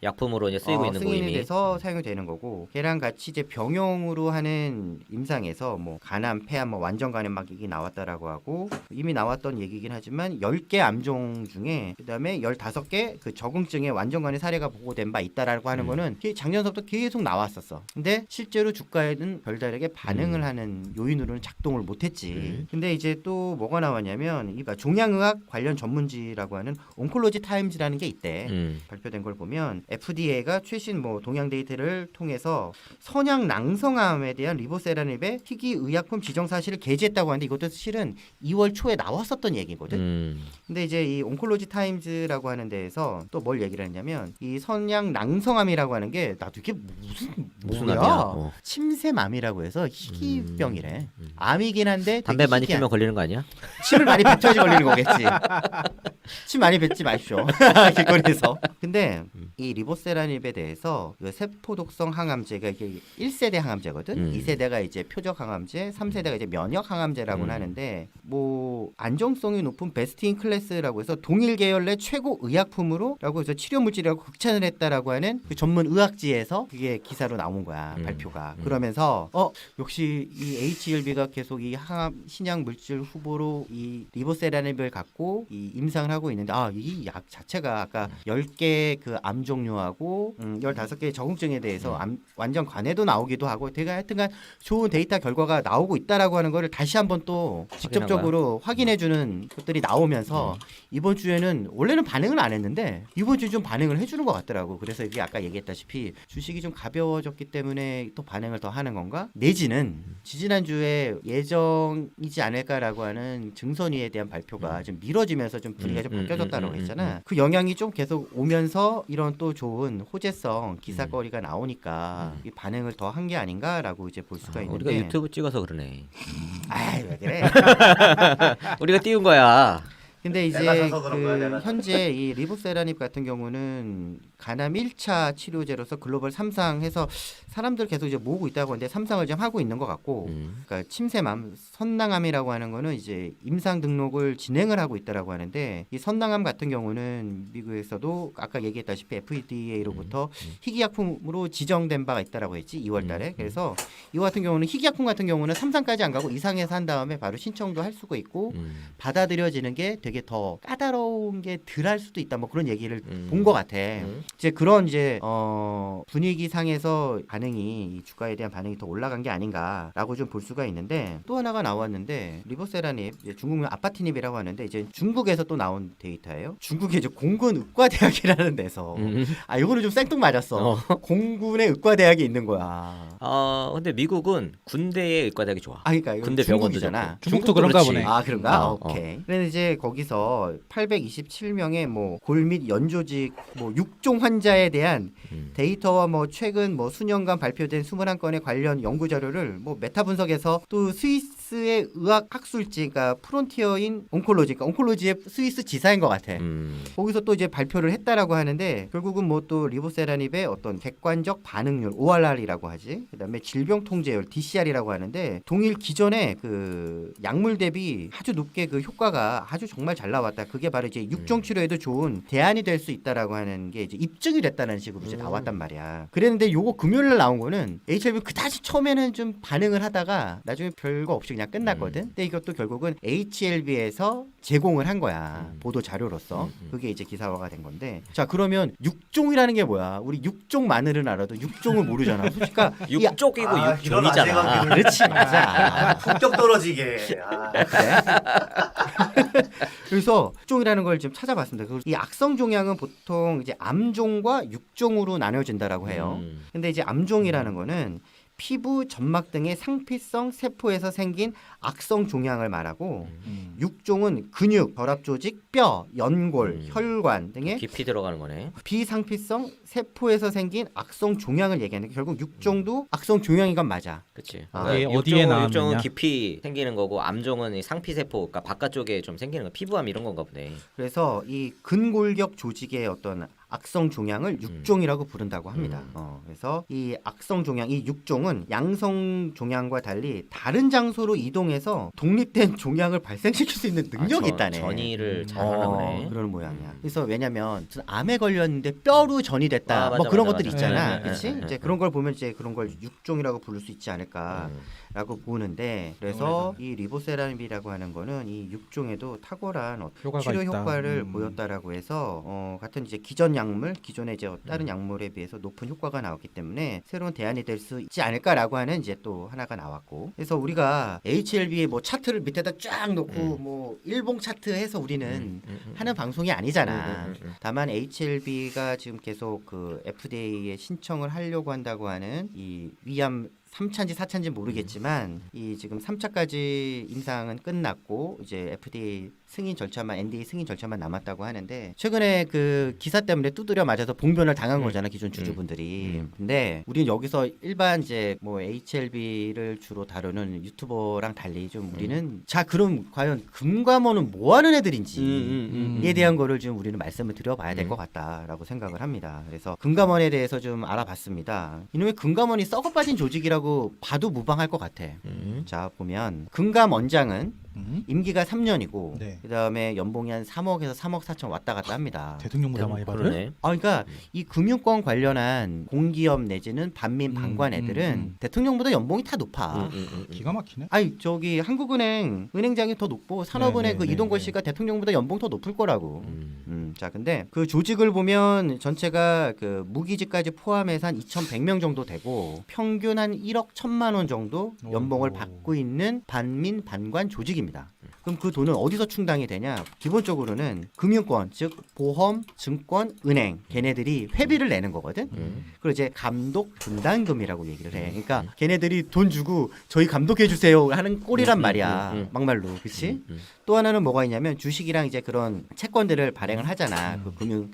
약품으로 이제 쓰이고 있는 거 승인이 이미. 돼서 사용이 되는 거고 걔랑 같이 이제 병용으로 하는 임상에서 뭐 간암, 폐암, 뭐 완전 간암 막 이게 나왔다라고 하고 이미 나왔던 얘기긴 하지만 10개 암종 중에 그다음에 15개 그 적응증에 완전 간의 사례가 보고된 바 있다라고 하는 거는 작년부터 계속 나왔었어. 근데 실제로 주가에는 별다르게 반응을 하는 요인으로는 작동을 못했지. 근데 이제 또 뭐가 나왔냐면 그러니까 종양의학 관련 전문지라고 하는 온콜로지 타임즈라는 게 있대. 발표된 걸 보면 FDA가 최신 뭐 동양 데이터를 통해서 선양 낭성암에 대한 리보세라닙의 희귀 의약품 지정 사실을 게재했다고 하는데 이것도 실은 2월 초에 나왔었던 얘기거든. 근데 이제 이 온콜로지 타임즈라고 하는 데에서 또 뭘 얘기를 했냐면 이 선양 낭성암이라고 하는 게 나도 이게 무슨 뭐야? 암이야? 침샘암이라고 해서 희귀병이래. 암이긴 한데 담배 되게 많이 희귀한. 피면 걸리는 거 아니야? 침을 많이 뱉어야지 걸리는 거겠지. 침 많이 뱉지 마십시오. 길거리에서. 근데 이 리보세라닙에 대해서 그 세포 독성 항암제가 이게 1세대 항암제거든. 2세대가 이제 표적 항암제, 3세대가 이제 면역 항암제라고는 하는데 뭐 안정성이 높은 베스트인 클래스라고 해서 동일 계열 내 최고 의약품으로라고 해서 치료 물질이라고 극찬을 했다라고 하는 그 전문 의학지에서 그게 기사로 나온 거야. 발표가. 그러면서 역시 이 HLB가 계속 이 항암 신약 물질 후보로 이 리보세라닙을 갖고 이 임상을 하고 있는데 이 약 자체가 아까 10개 그 암 종류하고 15개의 적응증에 대해서 완전 관해도 나오기도 하고 되게 하여튼간 좋은 데이터 결과가 나오고 있다라고 하는 거를 다시 한번 또 직접적으로 확인해 주는 것들이 나오면서 이번 주에는 원래는 반응을 안 했는데 이번 주에 좀 반응을 해 주는 것 같더라고. 그래서 이게 아까 얘기했다시피 주식이 좀 가벼워졌기 때문에 또 반응을 더 하는 건가? 내지는 지지난주에 예정이지 않을까라고 하는 증선위에 대한 발표가 좀 미뤄지면서 좀 분위기가 좀 바뀌어졌다고 했잖아. 그 영향이 좀 계속 오면서 이런 또 좋은 호재성 기사거리가 나오니까 이 반응을 더 한 게 아닌가라고 이제 볼 수가 있는데 우리가 유튜브 찍어서 그러네. 왜 그래? 우리가 띄운 거야. 근데 이제 내가 사서 그런 거야, 내가 현재 이 리보세라닙 같은 경우는 간암 1차 치료제로서 글로벌 3상 해서 사람들 계속 이제 모으고 있다고 하는데 3상을 좀 하고 있는 것 같고 그러니까 침샘암, 선낭암이라고 하는 거는 이제 임상 등록을 진행을 하고 있다라고 하는데 이 선낭암 같은 경우는 미국에서도 아까 얘기했다시피 FDA로부터 희귀약품으로 지정된 바가 있다라고 했지 2월 달에. 그래서 이거 같은 경우는 희귀약품 같은 경우는 3상까지 안 가고 2상에서 한 다음에 바로 신청도 할 수가 있고 받아들여지는 게 되게 더 까다로운 게 덜 할 수도 있다. 뭐 그런 얘기를 본 것 같아. 이제 그런 이제 분위기 상에서 반응이 이 주가에 대한 반응이 더 올라간 게 아닌가라고 좀 볼 수가 있는데 또 하나가 나왔는데 리보세라닙 중국명 아파티닙이라고 하는데 이제 중국에서 또 나온 데이터예요. 중국의 이제 공군 의과대학이라는 데서 아 이거는 좀 생뚱맞았어. 공군의 의과대학이 있는 거야. 근데 미국은 군대의 의과대학이 좋아. 아 그러니까 이거 군대 병원도 중국이잖아. 중국도 그런가 그렇지. 보네. 아 그런가? 어, 오케이. 그래서 이제 거기서 827명의 뭐 골 및 연조직 뭐 6종 환자에 대한 데이터와 뭐 최근 뭐 수년간 발표된 21건의 관련 연구 자료를 뭐 메타 분석해서 또 스위스의 의학 학술지 그러니까 프론티어인 온콜로지 그러니까 온콜로지의 스위스 지사인 것 같아. 거기서 또 이제 발표를 했다라고 하는데 결국은 뭐 또 리보세라닙의 어떤 객관적 반응률 ORR이라고 하지. 그다음에 질병 통제율 DCR이라고 하는데 동일 기존의 그 약물 대비 아주 높게 그 효과가 아주 정말 잘 나왔다. 그게 바로 이제 육종 치료에도 좋은 대안이 될 수 있다라고 하는 게 이제 입증이 됐다는 식으로 이제 나왔단 말이야. 그랬는데 요거 금요일 날 나온 거는 HIV 그다지 처음에는 좀 반응을 하다가 나중에 별거 없이 그냥 끝났거든. 근데 이것도 결국은 HLB에서 제공을 한 거야. 보도 자료로서. 그게 이제 기사화가 된 건데. 자, 그러면 육종이라는 게 뭐야? 우리 육종 마늘은 알아도 육종을 모르잖아. 솔직히 육쪽이고 아, 이런 육종이잖아. 아재가 그렇지 맞아. 품격 떨어지게. 아. 그래? 그래서 육종이라는 걸 지금 찾아봤습니다. 이 악성 종양은 보통 이제 암종과 육종으로 나눠진다라고 해요. 근데 이제 암종이라는 거는 피부, 점막 등의 상피성 세포에서 생긴 악성 종양을 말하고 육종은 근육, 결합 조직, 뼈, 연골, 혈관 등의 깊이 들어가는 거네. 비상피성 세포에서 생긴 악성 종양을 얘기하는 게 결국 육종도 악성 종양인 건 맞아. 그렇지. 아, 이게 어디에 나왔느냐? 육종은 깊이 생기는 거고 암종은 이 상피세포, 그러니까 바깥쪽에 좀 생기는 거, 피부암 이런 건가 보네. 그래서 이 근골격 조직의 어떤 악성 종양을 육종이라고 부른다고 합니다. 그래서 이 악성 종양, 이 육종은 양성 종양과 달리 다른 장소로 이동해서 독립된 종양을 발생시킬 수 있는 능력이 있다네. 전이를 잘하나 보네. 그런 모양이야. 그래서 왜냐면 암에 걸렸는데 뼈로 전이 됐다. 맞아, 뭐 그런 맞아, 것들 맞아. 있잖아. 네, 그렇지? 네, 이제 그런 걸 보면 이제 그런 걸 육종이라고 부를 수 있지 않을까라고 보는데 그래서 이 리보세라닙이라고 하는 거는 이 육종에도 탁월한 효과가 치료 있다. 효과를 보였다라고 해서 같은 이제 기존 약물, 기존의 이제 다른 약물에 비해서 높은 효과가 나왔기 때문에 새로운 대안이 될 수 있지 않을까라고 하는 이제 또 하나가 나왔고 그래서 우리가 HLB의 뭐 차트를 밑에다 쫙 놓고 뭐 일봉 차트 해서 우리는 하는 방송이 아니잖아. 다만 HLB가 지금 계속 그 FDA에 신청을 하려고 한다고 하는 이 위암 3차인지 4차인지 모르겠지만 이 지금 3차까지 임상은 끝났고 이제 FDA 승인 절차만 NDA 승인 절차만 남았다고 하는데 최근에 그 기사 때문에 두드려 맞아서 봉변을 당한 거잖아 기존 주주분들이. 근데 우리는 여기서 일반 이제 뭐 HLB를 주로 다루는 유튜버랑 달리 좀 우리는 자 그럼 과연 금감원은 뭐 하는 애들인지에 대한 거를 좀 우리는 말씀을 드려봐야 될 것 같다라고 생각을 합니다. 그래서 금감원에 대해서 좀 알아봤습니다. 이놈의 금감원이 썩어 빠진 조직이라고 봐도 무방할 것 같아. 자 보면 금감원장은 임기가 3년이고 네. 그다음에 연봉이 한 3억에서 3억 4천 왔다 갔다 합니다. 대통령보다 많이 받을? 그러네. 그러니까 이 금융권 관련한 공기업 내지는 반민 반관 애들은 대통령보다 연봉이 다 높아. 기가 막히네. 아니 저기 한국은행 은행장이 더 높고 산업은행 네, 그 네, 이동걸 네. 씨가 대통령보다 연봉 더 높을 거라고. 자 근데 그 조직을 보면 전체가 그 무기직까지 포함해서 한 2,100명 정도 되고 평균 한 1억 1,000만 원 정도 연봉을 받고 있는 반민 반관 조직입니다. 그럼 그 돈은 어디서 충당이 되냐? 기본적으로는 금융권, 즉 보험, 증권, 은행 걔네들이 회비를 내는 거거든. 그리고 이제 감독 분담금이라고 얘기를 해. 그러니까 걔네들이 돈 주고 저희 감독해 주세요 하는 꼴이란 말이야. 막말로, 그렇지? 또 하나는 뭐가 있냐면 주식이랑 이제 그런 채권들을 발행을 하잖아. 그 금융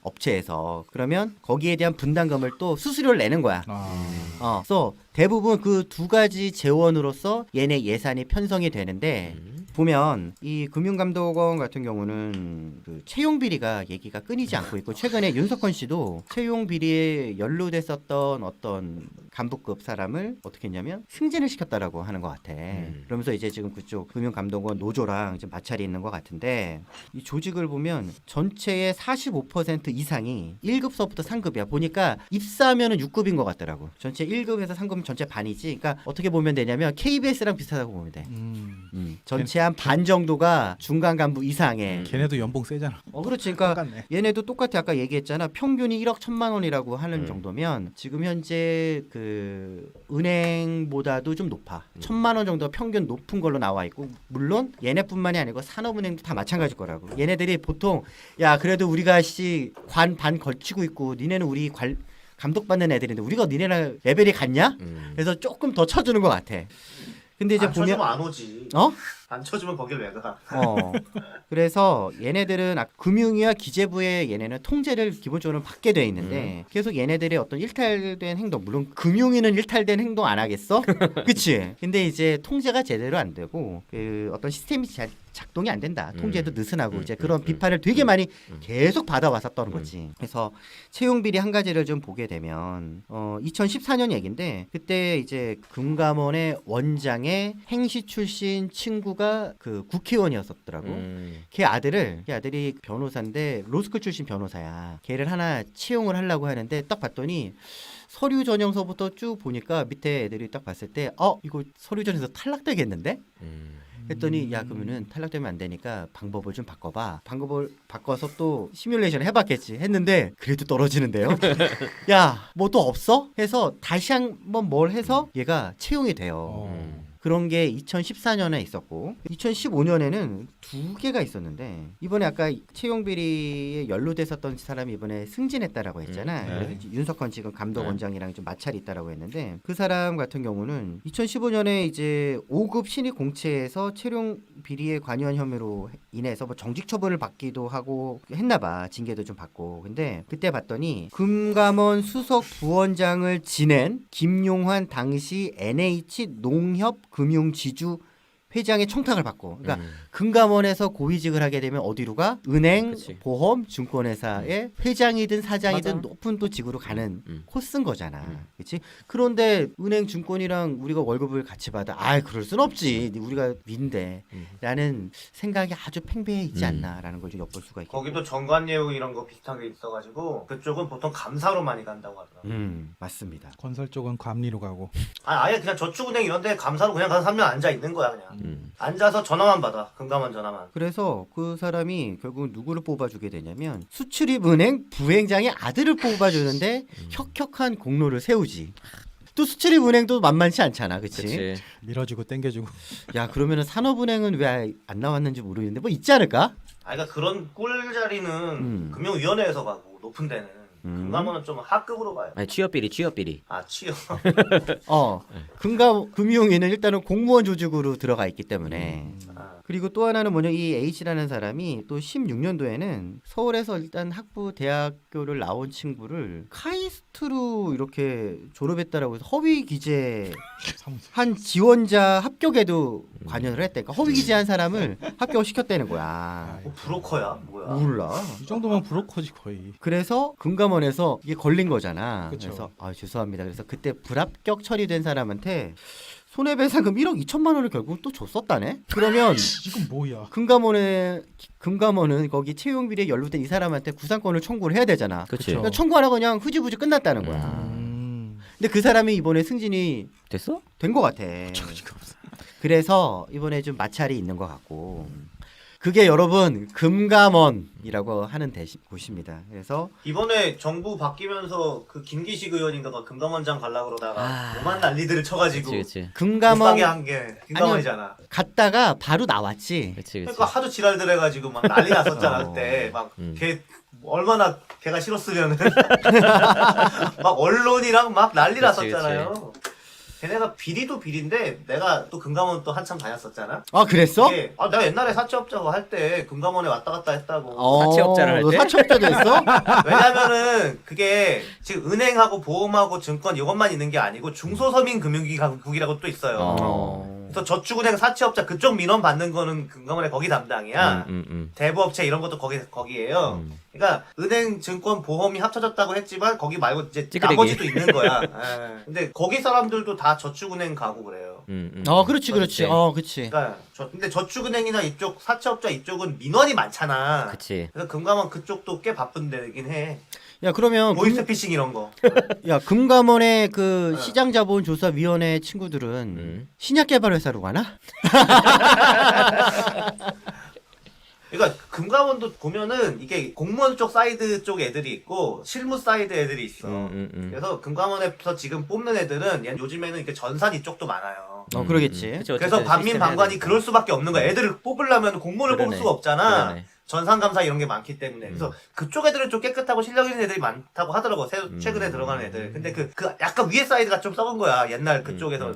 업체에서. 그러면 거기에 대한 분담금을 또 수수료를 내는 거야. 그래서 대부분 그 두 가지 재원으로서 얘네 예산이 편성이 되는데 보면 이 금융감독원 같은 경우는 그 채용 비리가 얘기가 끊이지 않고 있고 최근에 윤석헌 씨도 채용 비리에 연루됐었던 어떤 간부급 사람을 어떻게 했냐면 승진을 시켰다라고 하는 것 같아. 그러면서 이제 지금 그쪽 금융감독원 노조랑 지금 마찰이 있는 것 같은데 이 조직을 보면 전체의 45% 이상이 1급서부터 3급이야. 보니까 입사하면은 6급인 것 같더라고. 전체 1급에서 3급은 전체 반이지. 그러니까 어떻게 보면 되냐면 KBS랑 비슷하다고 보면 돼. 전체 한 반 정도가 중간 간부 이상의. 걔네도 연봉 세잖아. 그렇지. 그러니까 똑같네. 얘네도 똑같아. 아까 얘기했잖아. 평균이 1억 1천만 원이라고 하는 정도면 지금 현재 그 은행보다도 좀 높아. 1천만 원 정도 평균 높은 걸로 나와 있고 물론 얘네뿐만이 아니고 산업은행도 다 마찬가지일 거라고. 얘네들이 보통 야 그래도 우리가 관 반 걸치고 있고 니네는 우리 감독받는 애들인데 우리가 니네랑 레벨이 같냐? 그래서 조금 더 쳐주는 것 같아. 근데 이제 안 보면 쳐주면 안 오지. 안 쳐주면 거길 왜 가? 그래서 얘네들은 금융위와 기재부의 얘네는 통제를 기본적으로 받게 돼 있는데 계속 얘네들의 어떤 일탈된 행동 물론 금융위는 일탈된 행동 안 하겠어? 그치? 근데 이제 통제가 제대로 안 되고 그 어떤 시스템이 작동이 안 된다. 통제도 느슨하고 이제 그런 비판을 되게 많이 계속 받아왔었던 거지. 그래서 채용 비리 한 가지를 좀 보게 되면 2014년 얘긴데 그때 이제 금감원의 원장의 행시 출신 친구가 그 국회의원이었었더라고. 걔 아들이 변호사인데 로스쿨 출신 변호사야. 걔를 하나 채용을 하려고 하는데 딱 봤더니 서류 전형서부터 쭉 보니까 밑에 애들이 딱 봤을 때 이거 서류 전형서 탈락되겠는데? 했더니 야 그러면은 탈락되면 안 되니까 방법을 좀 바꿔봐. 방법을 바꿔서 또 시뮬레이션을 해봤겠지. 했는데 그래도 떨어지는데요. 야 뭐 또 없어? 해서 다시 한번 뭘 해서 얘가 채용이 돼요. 그런 게 2014년에 있었고 2015년에는 두 개가 있었는데 이번에 아까 채용 비리에 연루됐었던 사람이 이번에 승진했다라고 했잖아. 그래서 이제 윤석헌 지금 감독원장이랑 좀 마찰이 있다라고 했는데 그 사람 같은 경우는 2015년에 이제 5급 신입 공채에서 채용 비리에 관여한 혐의로 인해서 뭐 정직 처분을 받기도 하고 했나봐. 징계도 좀 받고. 근데 그때 봤더니 금감원 수석 부원장을 지낸 김용환 당시 NH 농협 금융지주 회장의 청탁을 받고 그러니까 금감원에서 고위직을 하게 되면 어디로 가? 은행, 그치. 보험, 증권회사의 회장이든 사장이든 맞아. 높은 또 직으로 가는 코스인 거잖아. 그렇지? 그런데 은행, 증권이랑 우리가 월급을 같이 받아. 그럴 순 없지. 우리가 위인데. 라는 생각이 아주 팽배해 있지 않나라는 걸 좀 엿볼 수가 있겠고. 거기도 정관 예우 이런 거 비슷한 게 있어가지고 그쪽은 보통 감사로 많이 간다고 하더라고. 맞습니다. 건설 쪽은 감리로 가고. 아예 그냥 저축은행 이런데 감사로 그냥 가서 3년 앉아 있는 거야 그냥. 앉아서 전화만 받아. 금감원 전화만. 그래서 그 사람이 결국 누구를 뽑아주게 되냐면 수출입은행 부행장의 아들을 뽑아주는데 혁혁한 공로를 세우지. 또 수출입은행도 만만치 않잖아, 그치? 그치. 밀어주고 땡겨주고. 야 그러면은 산업은행은 왜 안 나왔는지 모르겠는데 뭐 있지 않을까? 그러니까 그런 꿀 자리는 음. 금융위원회에서 가고 높은 데는 금감원은 좀 하급으로 가요. 아니 취업 비리. 취업. 금융위는 일단은 공무원 조직으로 들어가 있기 때문에. 그리고 또 하나는 뭐냐 이 H라는 사람이 또 16년도에는 서울에서 일단 대학교를 나온 친구를 카이스트로 이렇게 졸업했다라고 해서 허위 기재 한 지원자 합격에도 관여를 했대. 그러니까 허위 기재한 사람을 합격을 시켰다는 거야. 뭐 브로커야? 뭐야? 몰라. 이 정도면 브로커지 거의. 그래서 금감원에서 이게 걸린 거잖아. 그쵸. 그래서 죄송합니다. 그래서 그때 불합격 처리된 사람한테 손해배상금 1억 2천만 원을 결국 또 줬었다네. 그러면 이건 뭐야? 금감원은 거기 채용 비리에 연루된 이 사람한테 구상권을 청구를 해야 되잖아. 그치. 그러니까 청구 안 하고 그냥 흐지부지 끝났다는 거야. 근데 그 사람이 이번에 승진이 됐어? 된 것 같아. 그래서 이번에 좀 마찰이 있는 것 같고. 그게 여러분 금감원이라고 하는 곳입니다. 그래서 이번에 정부 바뀌면서 그 김기식 의원인가가 금감원장 가려고 그러다가 아. 오만 난리들을 쳐가지고 그치. 못 금감원 가게 한 게 금감원이잖아. 갔다가 바로 나왔지. 그치. 그러니까 하도 지랄들 해가지고 막 난리 났었잖아 그때. 막 음. 걔 얼마나 걔가 싫었으면은 막 언론이랑 막 난리 그치, 났었잖아요. 걔네가 비리도 비리인데 내가 또 금감원 또 한참 다녔었잖아. 그랬어? 이게, 내가 옛날에 사채업자고 할 때 금감원에 왔다 갔다 했다고. 사채업자를 할 너 때? 사채업자도 했어? 왜냐면은 그게 지금 은행하고 보험하고 증권 이것만 있는 게 아니고 중소서민 금융기관국이라고 또 있어요. 그래서 저축은행 사채업자 그쪽 민원 받는 거는 금감원에 거기 담당이야. 대부업체 이런 것도 거기에요. 그러니까 은행, 증권, 보험이 합쳐졌다고 했지만 거기 말고 이제 찌끄레기. 나머지도 있는 거야. 예. 근데 거기 사람들도 다 저축은행 가고 그래요. 그렇지. 그렇지. 그치. 그러니까 근데 저축은행이나 이쪽 사채업자 이쪽은 민원이 많잖아. 그치. 그래서 금감원 그쪽도 꽤 바쁜 데긴 해. 야, 그러면 보이스피싱 이런 거. 야, 금감원의 그 시장자본조사위원회 친구들은 신약개발회사로 가나? 그러니까 금감원도 보면은 이게 공무원 쪽 사이드 쪽 애들이 있고 실무 사이드 애들이 있어. 그래서 금감원에서 지금 뽑는 애들은 요즘에는 이렇게 전산 이쪽도 많아요. 그러겠지. 그치, 그래서 어쨌든 반민 시스템 반관이 해야 그럴 수밖에 없는 거야. 애들을 뽑으려면 공무원을 뽑을 그러네. 수가 없잖아. 그러네. 전산감사 이런 게 많기 때문에. 그래서 그쪽 애들은 좀 깨끗하고 실력 있는 애들이 많다고 하더라고. 최근에 들어가는 애들. 근데 그 약간 위에 사이드가 좀 썩은 거야. 옛날 그쪽에서.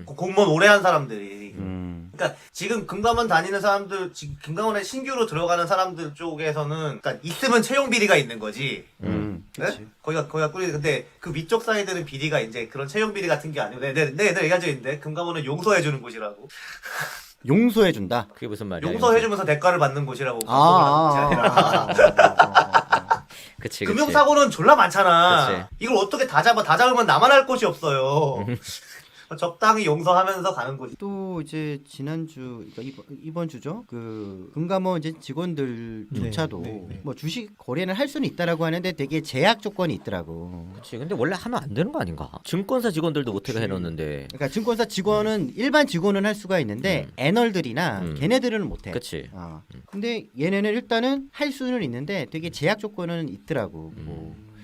공무원 오래 한 사람들이. 그러니까 지금 금감원 다니는 사람들, 지금 금감원에 신규로 들어가는 사람들 쪽에서는 그러니까 있으면 채용 비리가 있는 거지. 네? 거기가 꿀이. 근데 그 위쪽 사이드는 비리가 이제 그런 채용 비리 같은 게 아니고 내 애들 얘기한 적 있는데 금감원은 용서해 주는 곳이라고. 용서해준다. 그게 무슨 말이야? 용서해 주면서 대가를 받는 곳이라고. 그치. 금융사고는 졸라 많잖아. 그치. 이걸 어떻게 다 잡으면 나만 할 곳이 없어요. 적당히 용서하면서 가는 거지. 또 이제 지난주, 그러니까 이번 주죠. 그 금감원 이제 직원들조차도 네. 뭐 주식 거래는 할 수는 있다라고 하는데 되게 제약 조건이 있더라고. 그치. 근데 원래 하면 안 되는 거 아닌가? 증권사 직원들도 못하게 해놓는데. 그러니까 증권사 직원은 일반 직원은 할 수가 있는데 애널들이나 걔네들은 못해. 그치. 근데 얘네는 일단은 할 수는 있는데 되게 제약 조건은 있더라고.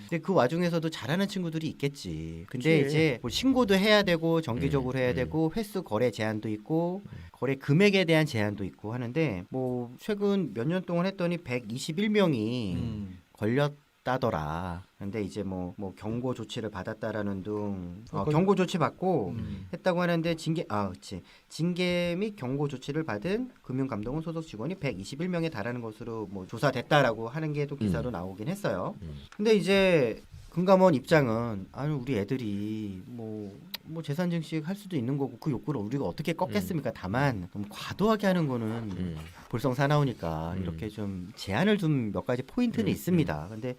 근데 그 와중에서도 잘하는 친구들이 있겠지. 근데 그치. 이제 뭐 신고도 해야 되고 정기적으로 해야 되고 횟수 거래 제한도 있고 거래 금액에 대한 제한도 있고 하는데 뭐 최근 몇 년 동안 했더니 121명이 걸렸다더라. 근데 이제 뭐 경고 조치를 받았다라는 등 경고 조치 받고 했다고 하는데 징계 및 경고 조치를 받은 금융감독원 소속 직원이 121명에 달하는 것으로 뭐 조사됐다라고 하는 게 또 기사로 나오긴 했어요. 근데 이제 금감원 입장은 우리 애들이 뭐 재산 증식 할 수도 있는 거고 그 욕구를 우리가 어떻게 꺾겠습니까? 다만 좀 과도하게 하는 거는 볼성 사나우니까 이렇게 좀 제한을 둔 몇 가지 포인트는 있습니다. 근데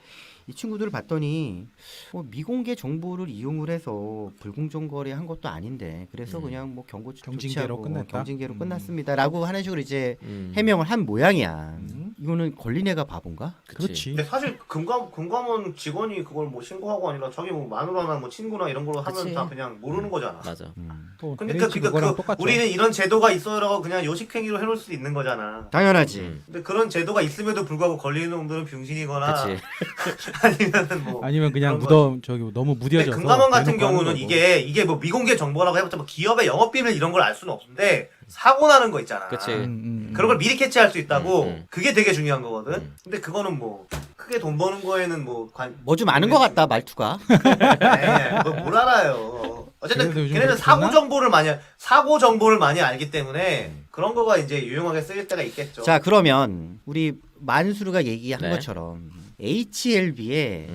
이 친구들을 봤더니 미공개 정보를 이용을 해서 불공정 거래한 것도 아닌데 그래서 그냥 뭐 경고 경징계로 조치하고 끝냈다? 경징계로 끝났습니다라고 하는 식으로 이제 해명을 한 모양이야. 이거는 걸린 애가 바본가? 그렇지. 근데 사실 금감원 직원이 그걸 뭐 신고하고 아니라 자기 뭐 마누라나 뭐 친구나 이런 걸로 하면 그치. 다 그냥 모르는 거잖아. 맞아. 또 근데 LH 그거랑 똑같죠. 우리는 이런 제도가 있어라고 그냥 요식행위로 해놓을 수 있는 거잖아. 당연하지. 근데 그런 제도가 있음에도 불구하고 걸리는 놈들은 병신이거나 그치. 아니면은 뭐 아니면 그냥 그런 너무 근데 무뎌져서. 금감원 같은 대놓고 하는 경우는 거고. 이게 뭐 미공개 정보라고 해봤자 뭐 기업의 영업비밀 이런 걸 알 수는 없는데 사고 나는 거 있잖아. 그치. 그런 걸 미리 캐치할 수 있다고. 음. 그게 되게 중요한 거거든. 근데 그거는 뭐 크게 돈 버는 거에는 뭐 뭐 좀 아는 것 같다 말투가. 뭘 알아요. 어쨌든 그래도 요즘 걔네는 그렇게 됐나? 사고 정보를 많이 알기 때문에 그런 거가 이제 유용하게 쓰일 때가 있겠죠. 자 그러면 우리 만수르가 얘기한 네. 것처럼 HLB의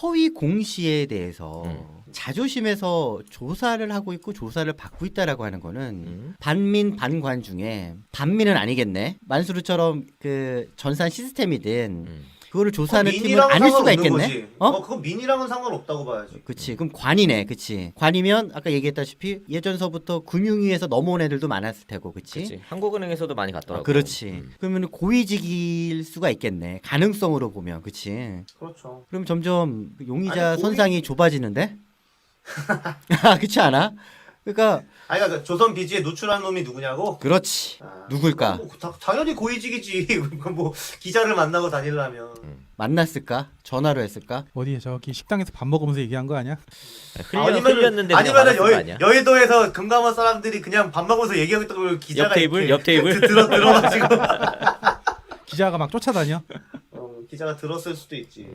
허위 공시에 대해서 자조심해서 조사를 하고 있고 조사를 받고 있다라고 하는 거는 반민 반관 중에 반민은 아니겠네. 만수르처럼 그 전산 시스템이든 그거를 조사하는 팀은 민이랑은 아닐 수가 상관없는 있겠네. 거지. 그건 민이랑은 상관없다고 봐야지. 그치. 그럼 관이네. 그치. 관이면 아까 얘기했다시피 예전서부터 금융위에서 넘어온 애들도 많았을 테고. 그치. 그치. 한국은행에서도 많이 갔더라고. 그렇지. 그러면 고위직일 수가 있겠네. 가능성으로 보면. 그치. 그렇죠. 그럼 점점 용의자 아니, 선상이 좁아지는데? 그렇지 않아? 그러니까 그러니까 조선 비지에 노출한 놈이 누구냐고? 그렇지. 누굴까? 뭐, 당연히 고위직이지. 뭐 기자를 만나고 다니려면. 만났을까? 전화로 했을까? 어디에 저기 식당에서 밥 먹으면서 얘기한 거 아니야? 흘렸는데 그냥 아니면은 말았을 거 아니야? 여의도에서 금감원 사람들이 그냥 밥 먹으면서 얘기하고 있던 걸 기자가 옆 테이블? 들어가지고 기자가 막 쫓아다녀. 기자가 들었을 수도 있지.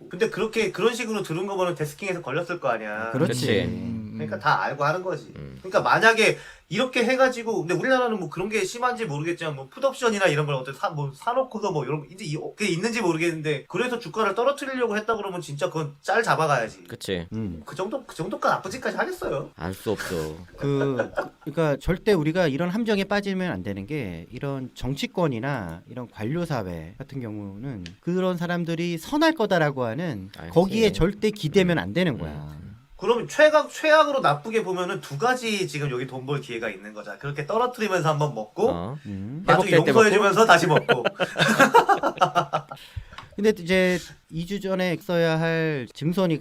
근데 그런 식으로 들은 거보는 데스킹에서 걸렸을 거 아니야. 그렇지. 그치. 그러니까 다 알고 하는 거지. 그러니까 만약에 이렇게 해가지고 근데 우리나라는 뭐 그런 게 심한지 모르겠지만 뭐 풋옵션이나 이런 걸 어떻게 뭐 사놓고서 뭐 이런 이제 그게 있는지 모르겠는데 그래서 주가를 떨어뜨리려고 했다 그러면 진짜 그건 짤 잡아가야지. 그치. 그 정도까지 나쁜 짓까지 하겠어요. 알 수 없어. 그러니까 절대 우리가 이런 함정에 빠지면 안 되는 게 이런 정치권이나 이런 관료 사회 같은 경우는 그런 사람들이 선할 거다라고 하는 알지. 거기에 절대 기대면 안 되는 거야. 그러면 최악으로 나쁘게 보면은 두 가지 지금 여기 돈 벌 기회가 있는 거잖아. 그렇게 떨어뜨리면서 한번 먹고 나중에 회복될 때 용서해주면서 다시 먹고. 근데 이제 2주 전에 써야 할 증선이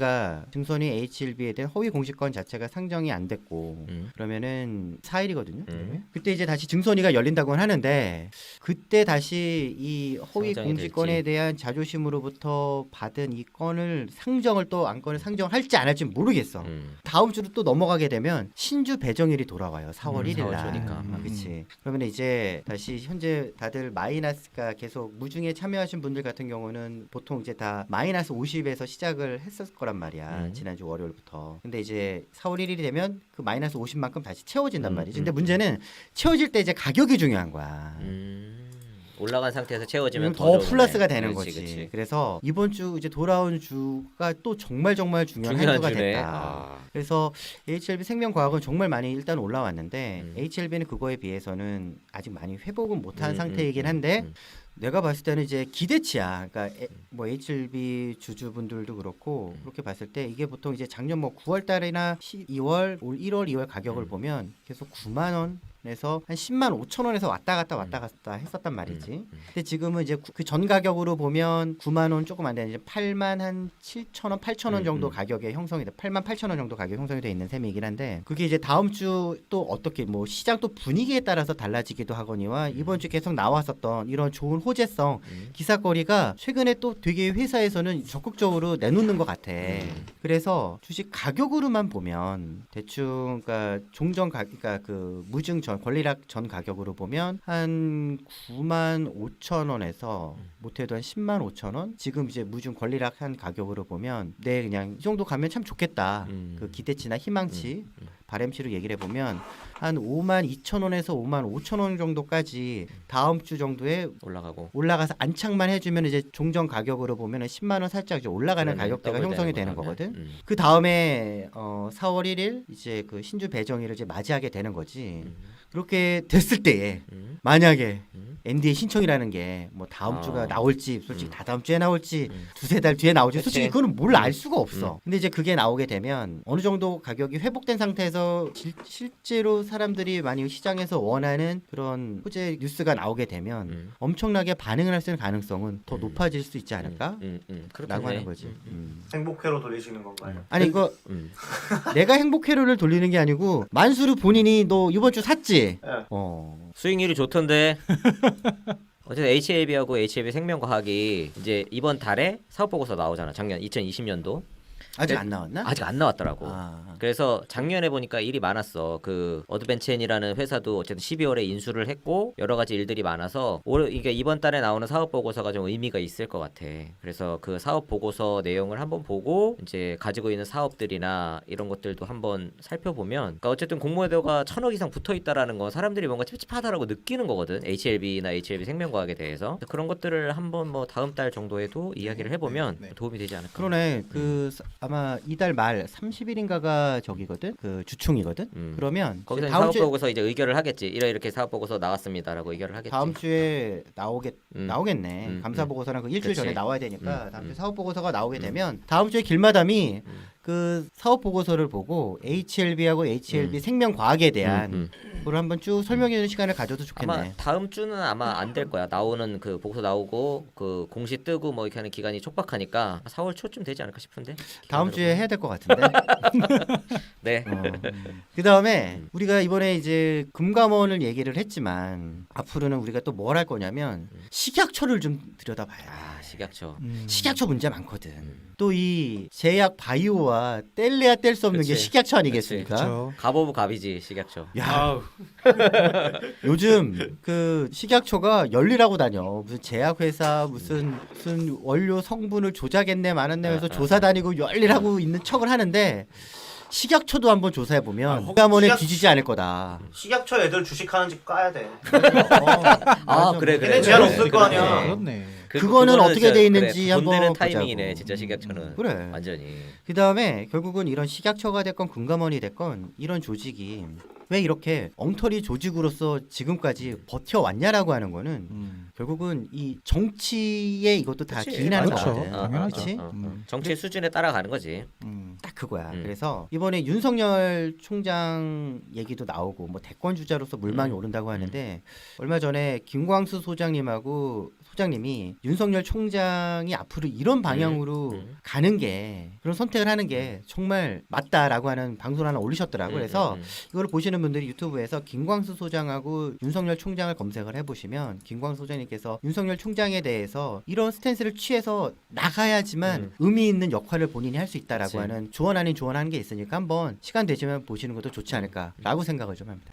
HLB에 대한 허위 공시권 자체가 상정이 안 됐고 그러면은 4일이거든요. 그때 이제 다시 증선이가 열린다고는 하는데 그때 다시 이 허위 상정이 공시권에 될지. 대한 자존심으로부터 받은 이 건을 상정을 또 안건을 상정을 할지 안 할지 모르겠어. 다음 주로 또 넘어가게 되면 신주 배정일이 돌아와요. 4월 1일 4월 날. 초니까. 그렇지. 그러면 이제 다시 현재 다들 마이너스가 계속 무중에 참여하신 분들 같은 경우는 보통 이제 다 마이너스 50에서 시작을 했었을 거란 말이야. 지난주 월요일부터. 근데 이제 4월 1일이 되면 그 마이너스 50만큼 다시 채워진단 말이지. 근데 문제는 채워질 때 이제 가격이 중요한 거야. 올라간 상태에서 채워지면 더 좋네. 플러스가 되는 그렇지, 거지. 그렇지. 그래서 이번 주 이제 돌아온 주가 또 정말 중요한 한 주가 주네. 됐다. 그래서 HLB 생명과학은 정말 많이 일단 올라왔는데 HLB는 그거에 비해서는 아직 많이 회복은 못한 상태이긴 한데 내가 봤을 때는 이제 기대치야. 그러니까 뭐 HLB 주주분들도 그렇고 그렇게 봤을 때 이게 보통 이제 작년 뭐 9월 달이나 2월, 올 1월, 2월 가격을 보면 계속 9만 원에서 한 10만 5천 원에서 왔다 갔다 했었단 말이지. 근데 지금은 이제 그 전 가격으로 보면 9만 원 조금 안 되는 이제 8만 한 7천 원, 8천 원 정도 가격에 형성이 돼. 8만 8천 원 정도 가격에 형성이 돼 있는 셈이긴 한데 그게 이제 다음 주 또 어떻게 뭐 시장 또 분위기에 따라서 달라지기도 하거니와 이번 주 계속 나왔었던 이런 좋은 호재성 기사거리가 최근에 또 되게 회사에서는 적극적으로 내놓는 것 같아. 그래서 주식 가격으로만 보면 대충 그러니까 그러니까 그 무증 전 권리락 전 가격으로 보면 한 9만 5천 원에서 못해도 한 10만 5천 원. 지금 이제 무증 권리락 한 가격으로 보면 네 그냥 이 정도 가면 참 좋겠다. 그 기대치나 희망치 바램치로 얘기를 해보면 한 5만 2천 원에서 5만 5천 원 정도까지 다음 주 정도에 올라가서 안착만 해주면 이제 종전 가격으로 보면 10만 원 살짝 이제 올라가는 가격대가 형성이 되는 거거든. 그 다음에 4월 1일 이제 그 신주 배정일을 이제 맞이하게 되는 거지. 그렇게 됐을 때에 만약에 NDA 신청이라는 게 뭐 다음 주가 나올지 솔직히 다 다음 주에 나올지 두세 달 뒤에 나올지 그치. 솔직히 그거는 뭘 알 수가 없어. 근데 이제 그게 나오게 되면 어느 정도 가격이 회복된 상태에서 실제로 사람들이 많이 시장에서 원하는 그런 호재 뉴스가 나오게 되면 엄청나게 반응을 할 수 있는 가능성은 더 높아질 수 있지 않을까? 라고 하는 거지. 행복회로 돌리시는 건가요? 아니 이거 내가 행복회로를 돌리는 게 아니고 만수르 본인이 너 이번 주 샀지? 수익률이 좋던데. 어쨌든 HLB하고 HLB 생명과학이 이제 이번 달에 사업보고서 나오잖아. 작년 2020년도. 아직 안 나왔나? 아직 안 나왔더라고. 아. 그래서 작년에 보니까 일이 많았어. 그 어드벤첸이라는 회사도 어쨌든 12월에 인수를 했고 여러 가지 일들이 많아서 이게 이번 달에 나오는 사업 보고서가 좀 의미가 있을 것 같아. 그래서 그 사업 보고서 내용을 한번 보고 이제 가지고 있는 사업들이나 이런 것들도 한번 살펴보면, 그러니까 어쨌든 공모회도가 1,000억 이상 붙어 있다라는 건 사람들이 뭔가 찝찝하다라고 느끼는 거거든. HLB나 HLB 생명과학에 대해서 그런 것들을 한번 뭐 다음 달 정도에도 이야기를 해보면 도움이 되지 않을까. 그러네. 아마 이달 말 30일인가가 저기거든. 그 주총이거든. 그러면 거기서 다음 사업 주에 보고서 이제 의결을 하겠지. 이렇게 사업 보고서 나왔습니다라고 의결을 하겠지. 다음 주에 나오겠네. 감사 보고서랑 그 일주일 그치. 전에 나와야 되니까 다음 주에 사업 보고서가 나오게 되면 다음 주에 길마담이 그 사업 보고서를 보고 HLB하고 HLB 생명과학에 대한 그걸 한번 쭉 설명해주는 시간을 가져도 좋겠네. 아마 다음 주는 아마 안 될 거야. 나오는 그 보고서 나오고 그 공시 뜨고 뭐 이렇게 하는 기간이 촉박하니까 4월 초쯤 되지 않을까 싶은데. 다음 주에 해야 될 것 같은데. 네. 그 다음에 우리가 이번에 이제 금감원을 얘기를 했지만 앞으로는 우리가 또 뭘 할 거냐면 식약처를 좀 들여다봐야. 아, 식약처. 식약처 문제 많거든. 또 이 제약 바이오와 뗄래야 뗄 수 없는 게 그치. 식약처 아니겠습니까? 그렇죠. 갑오브 갑이지 식약처. 야, 아우, 요즘 그 식약처가 열일하고 다녀. 무슨 제약회사 무슨 원료 성분을 조작했네 마았네 해서 조사 다니고 열일하고 있는 척을 하는데 식약처도 한번 조사해 보면 아, 금감원에 식약- 뒤지지 않을 거다. 식약처 애들 주식하는 집 까야 돼. 아 그래 그래. 걔네 제한 없을 거 아니야. 그렇네. 그거는 어떻게 돼 있는지 그래, 한번 본대는 보자고. 타이밍이네 진짜 식약처는. 그래. 완전히. 그 다음에 결국은 이런 식약처가 됐건 금감원이 됐건 이런 조직이 왜 이렇게 엉터리 조직으로서 지금까지 버텨왔냐라고 하는 거는 결국은 이 정치에 이것도 다 그치, 기인하는 그렇죠. 거거든. 당연하죠. 그치? 정치의 수준에 따라가는 거지. 딱 그거야. 음. 그래서 이번에 윤석열 총장 얘기도 나오고 뭐 대권 주자로서 물망이 오른다고 하는데 얼마 전에 김광수 소장님이 윤석열 총장이 앞으로 이런 방향으로 가는 게 그런 선택을 하는 게 정말 맞다라고 하는 방송을 하나 올리셨더라고. 그래서 이걸 보시는 분들이 유튜브에서 김광수 소장하고 윤석열 총장을 검색을 해보시면 김광수 소장님께서 윤석열 총장에 대해서 이런 스탠스를 취해서 나가야지만 의미 있는 역할을 본인이 할 수 있다라고 그치. 하는 조언 아닌 조언하는 게 있으니까 한번 시간 되시면 보시는 것도 좋지 않을까라고 생각을 좀 합니다.